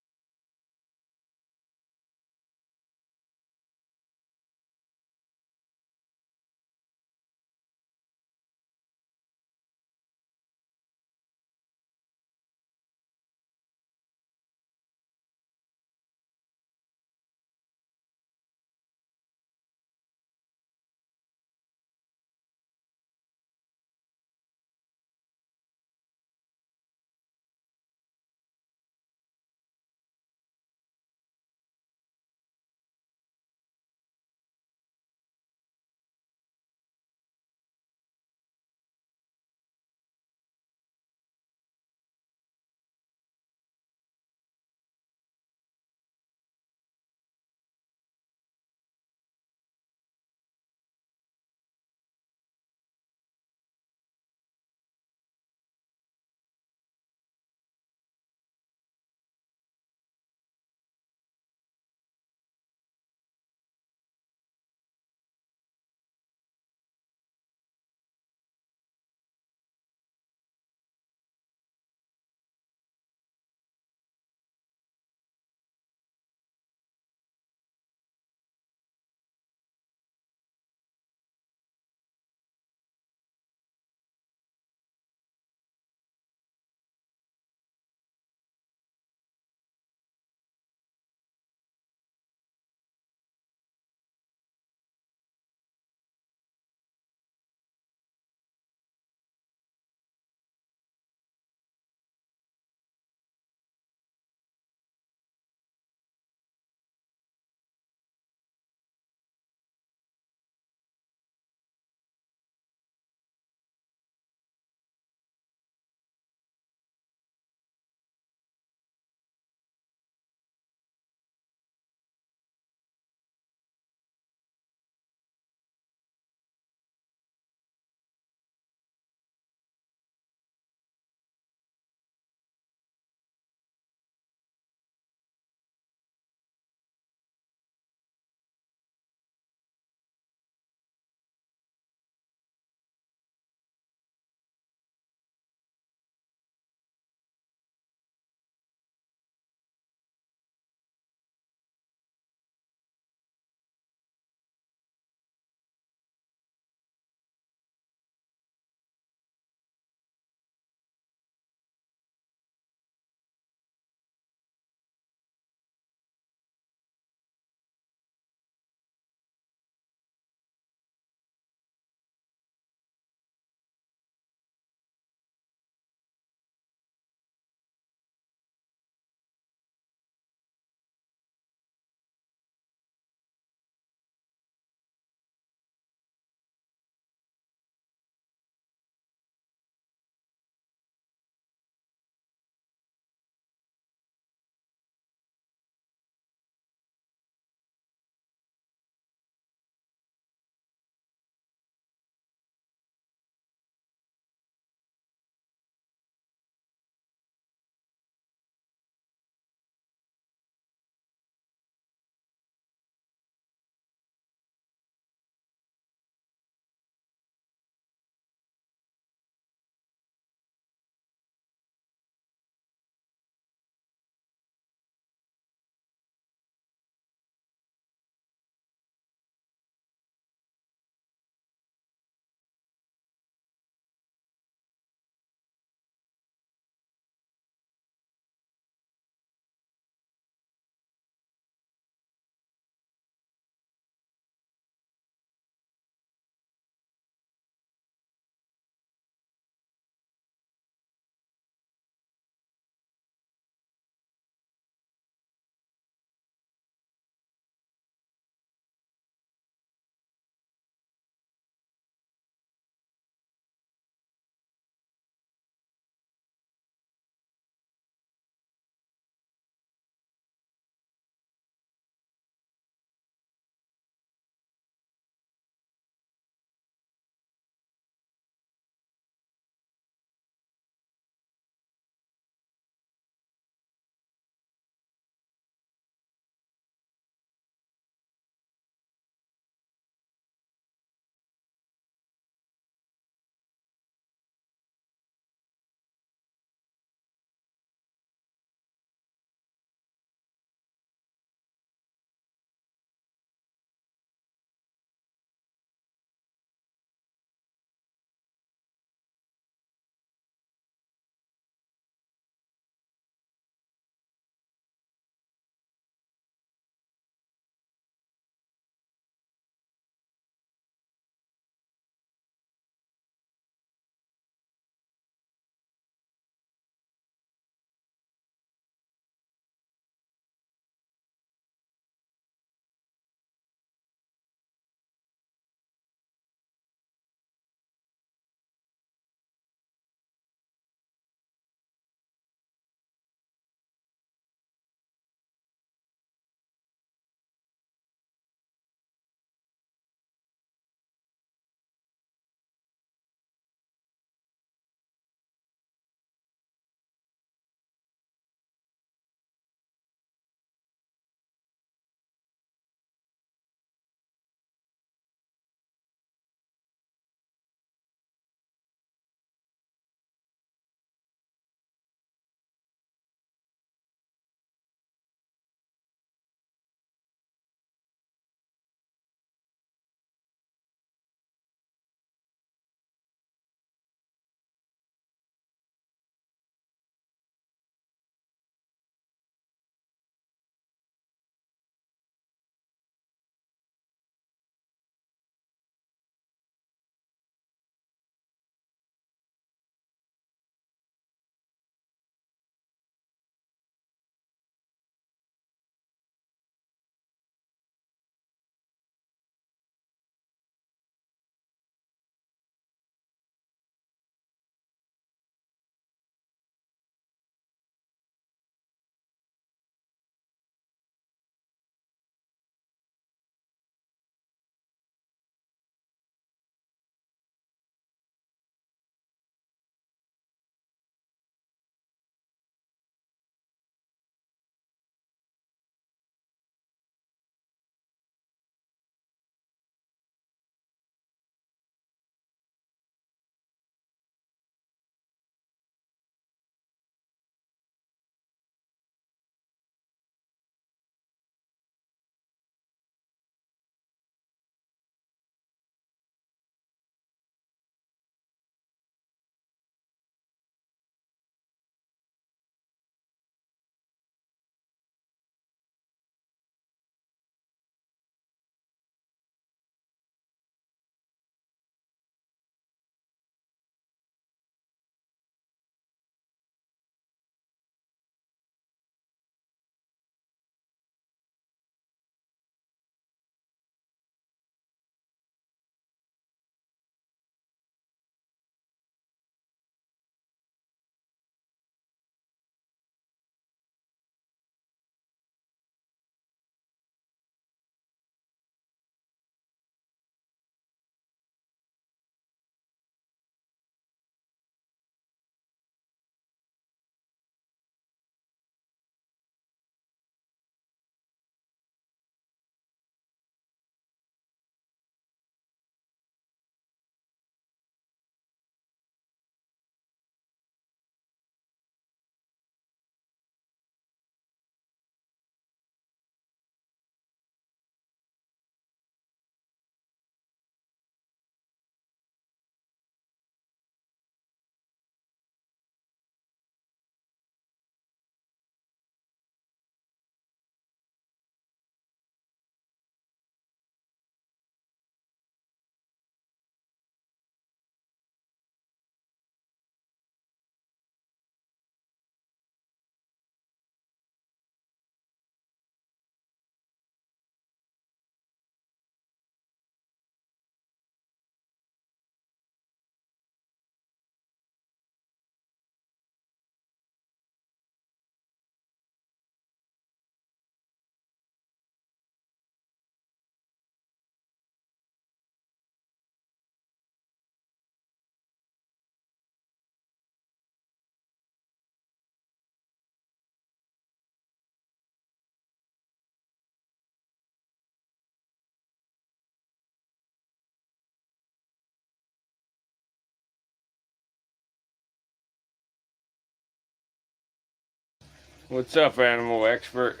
What's up, animal expert?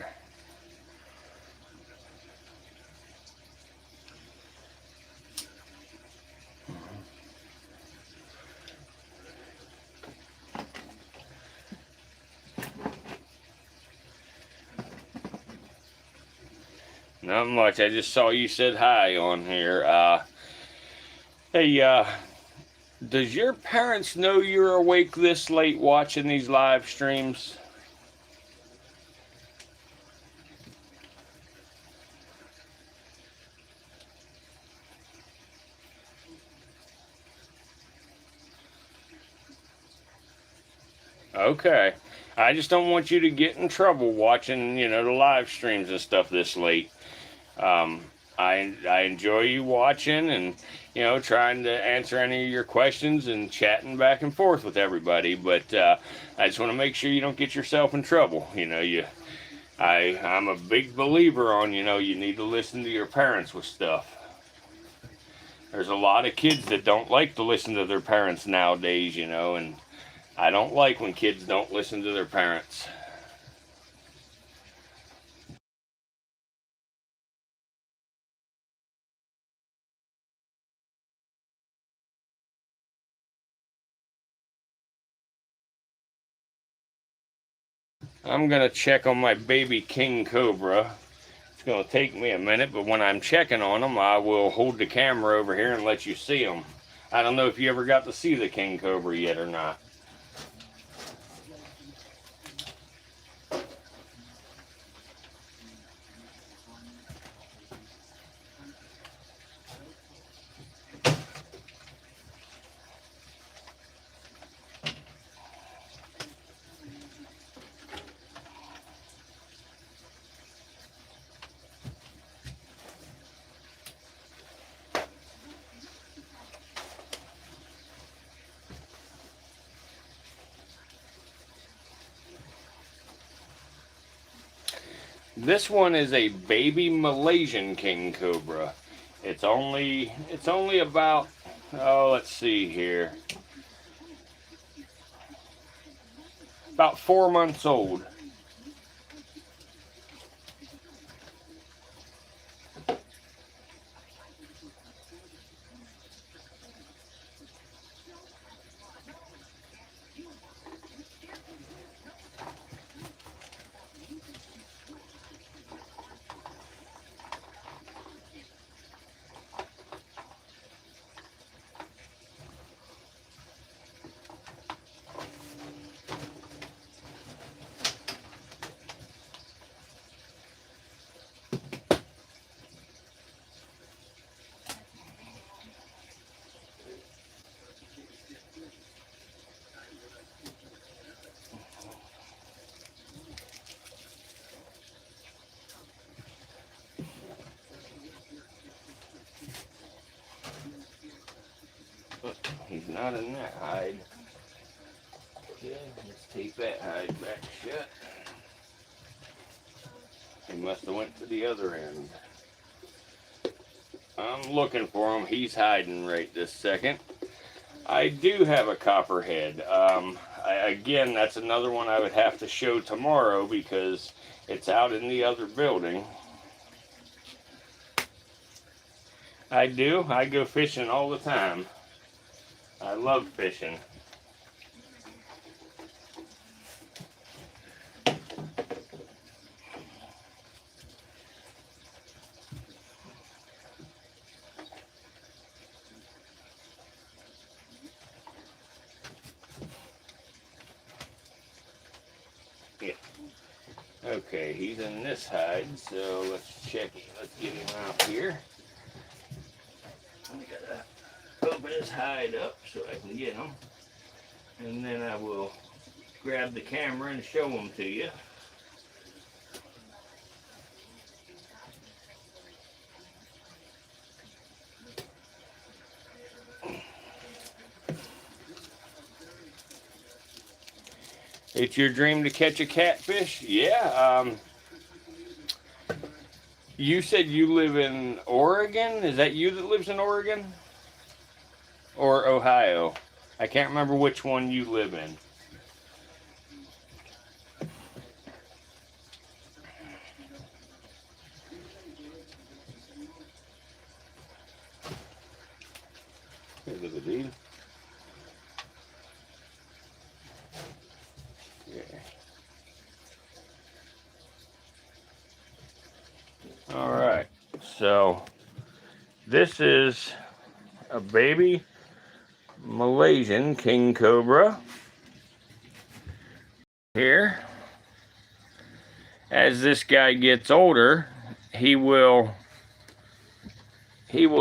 Not much. I just saw you said hi on here. Hey, does your parents know you're awake this late watching these live streams? Okay. I just don't want you to get in trouble watching, the live streams and stuff this late. Um, I enjoy you watching and, trying to answer any of your questions and chatting back and forth with everybody. But I just want to make sure you don't get yourself in trouble. I'm a big believer on, you need to listen to your parents with stuff. There's a lot of kids that don't like to listen to their parents nowadays, and I don't like when kids don't listen to their parents. I'm going to check on my baby king cobra. It's going to take me a minute, but when I'm checking on them, I will hold the camera over here and let you see them. I don't know if you ever got to see the king cobra yet or not. This one is a baby Malaysian king cobra. It's only about, let's see here, about 4 months old. He's not in that hide. Okay, let's take that hide back shut. He must have went to the other end. I'm looking for him. He's hiding right this second. I do have a copperhead. Again, that's another one I would have to show tomorrow because it's out in the other building. I do. I go fishing all the time. I love fishing. Yeah. Okay, he's in this hide, so let's check it. Let's get him out here. I gotta open his hide up so I can get him. And then I will grab the camera and show him to you. It's your dream to catch a catfish? Yeah. You said you live in Oregon? Is that you that lives in Oregon? Or Ohio? I can't remember which one you live in. you, dude. Yeah. All right, so this is a baby Malaysian king cobra here. As this guy gets older, he will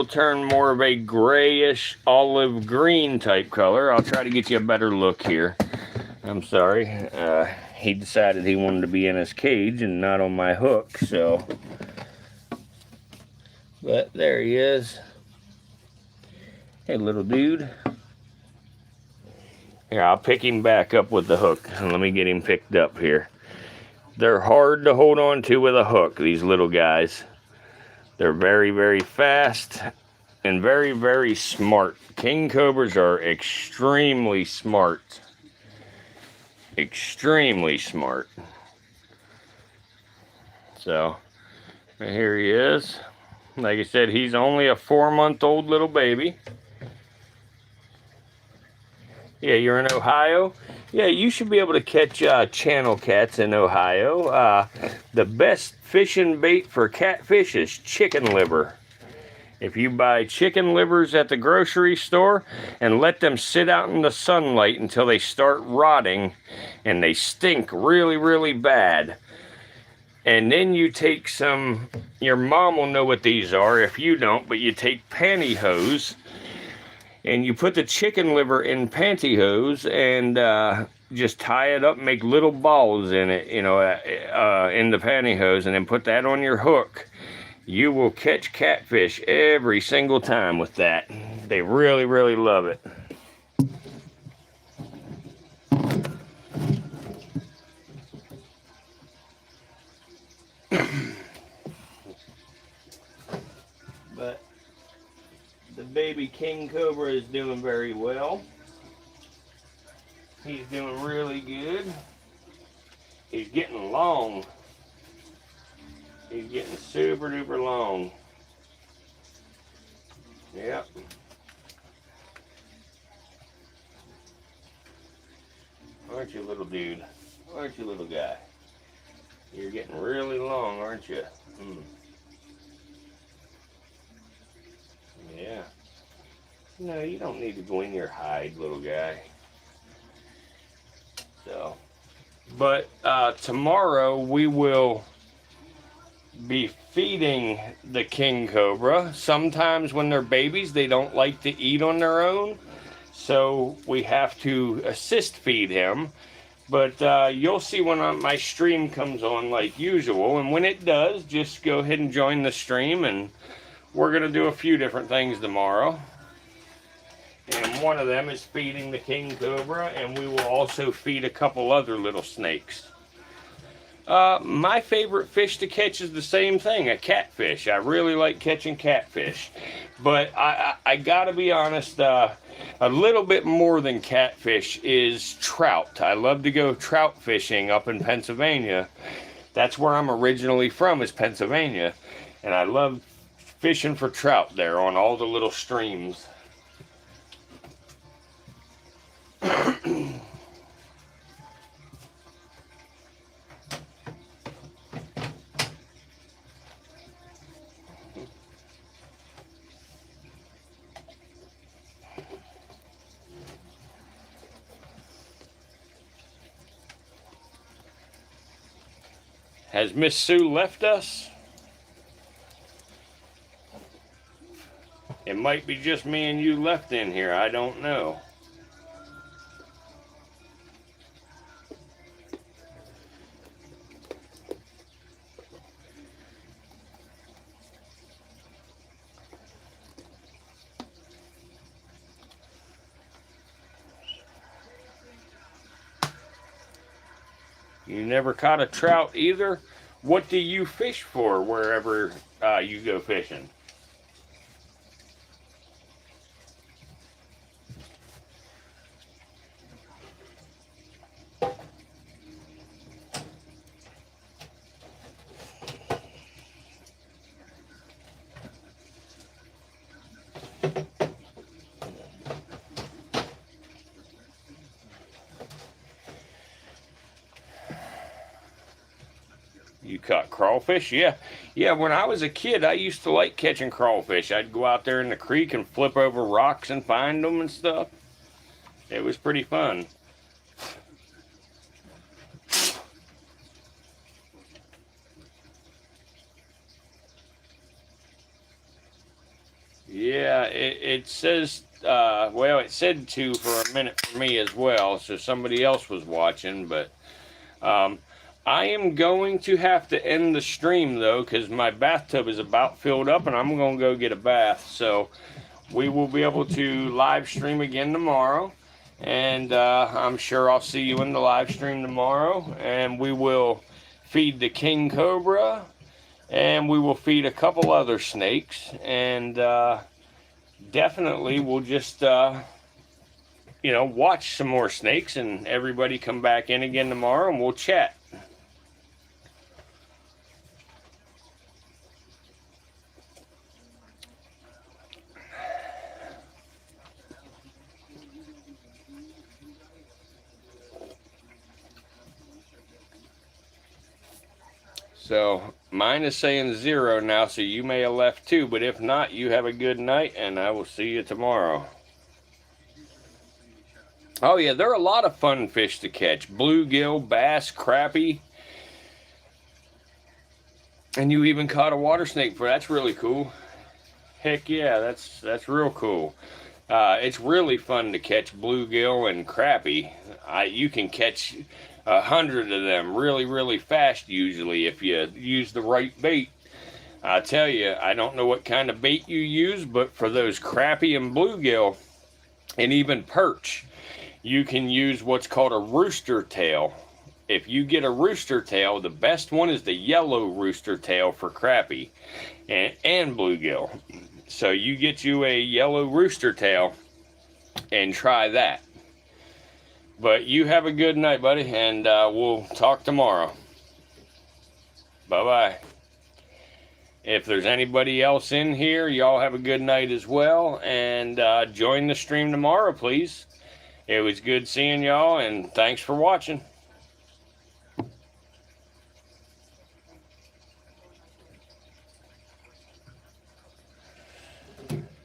turn more of a grayish olive green type color. I'll try to get you a better look here. I'm sorry. He decided he wanted to be in his cage and not on my hook, so. But there he is. Hey, little dude. Here, I'll pick him back up with the hook. Let me get him picked up here. They're hard to hold on to with a hook, these little guys. They're very, very fast and very, very smart. King cobras are extremely smart. Extremely smart. So, here he is. Like I said, he's only a 4-month-old little baby. Yeah, you're in Ohio? Yeah, you should be able to catch channel cats in Ohio. The best fishing bait for catfish is chicken liver. If you buy chicken livers at the grocery store and let them sit out in the sunlight until they start rotting and they stink really, really bad. And then you take some, your mom will know what these are if you don't, but you take pantyhose and you put the chicken liver in pantyhose and just tie it up, make little balls in it, you know, in the pantyhose, and then put that on your hook. You will catch catfish every single time with that. They really, really love it. But the baby king cobra is doing very well. He's doing really good. He's getting long. He's getting super duper long. Yep. Aren't you, little dude? Aren't you, little guy? You're getting really long, aren't you? Yeah. No, you don't need to go in your hide, little guy. So, but tomorrow we will be feeding the king cobra. Sometimes when they're babies, they don't like to eat on their own, so we have to assist feed him. But you'll see when my stream comes on like usual, and when it does, just go ahead and join the stream, and we're going to do a few different things tomorrow. And one of them is feeding the king cobra, and we will also feed a couple other little snakes. My favorite fish to catch is the same thing, a catfish. I really like catching catfish. But I gotta be honest, a little bit more than catfish is trout. I love to go trout fishing up in Pennsylvania. That's where I'm originally from, is Pennsylvania. And I love fishing for trout there on all the little streams. Has Miss Sue left us? It might be just me and you left in here. I don't know. You never caught a trout either? What do you fish for wherever you go fishing? You caught crawfish? Yeah. Yeah, when I was a kid, I used to like catching crawfish. I'd go out there in the creek and flip over rocks and find them and stuff. It was pretty fun. Yeah, it says, well, it said to for a minute for me as well, so somebody else was watching, but I am going to have to end the stream, though, because my bathtub is about filled up, and I'm going to go get a bath, so we will be able to live stream again tomorrow, and I'm sure I'll see you in the live stream tomorrow, and we will feed the king cobra, and we will feed a couple other snakes, and definitely we'll just, you know, watch some more snakes, and everybody come back in again tomorrow, and we'll chat. So mine is saying 0 now, so you may have left too, but if not, you have a good night, and I will see you tomorrow. Oh yeah, there are a lot of fun fish to catch. Bluegill, bass, crappie. And you even caught a water snake for that's really cool. Heck yeah, that's real cool. It's really fun to catch bluegill and crappie. You can catch 100 of them really fast usually if you use the right bait. I tell you, I don't know what kind of bait you use, but for those crappie and bluegill and even perch, you can use what's called a rooster tail. If you get a rooster tail, the best one is the yellow rooster tail for crappie and bluegill. So you get you a yellow rooster tail and try that. But you have a good night, buddy, and we'll talk tomorrow. Bye-bye. If there's anybody else in here, y'all have a good night as well, and join the stream tomorrow, please. It was good seeing y'all, and thanks for watching.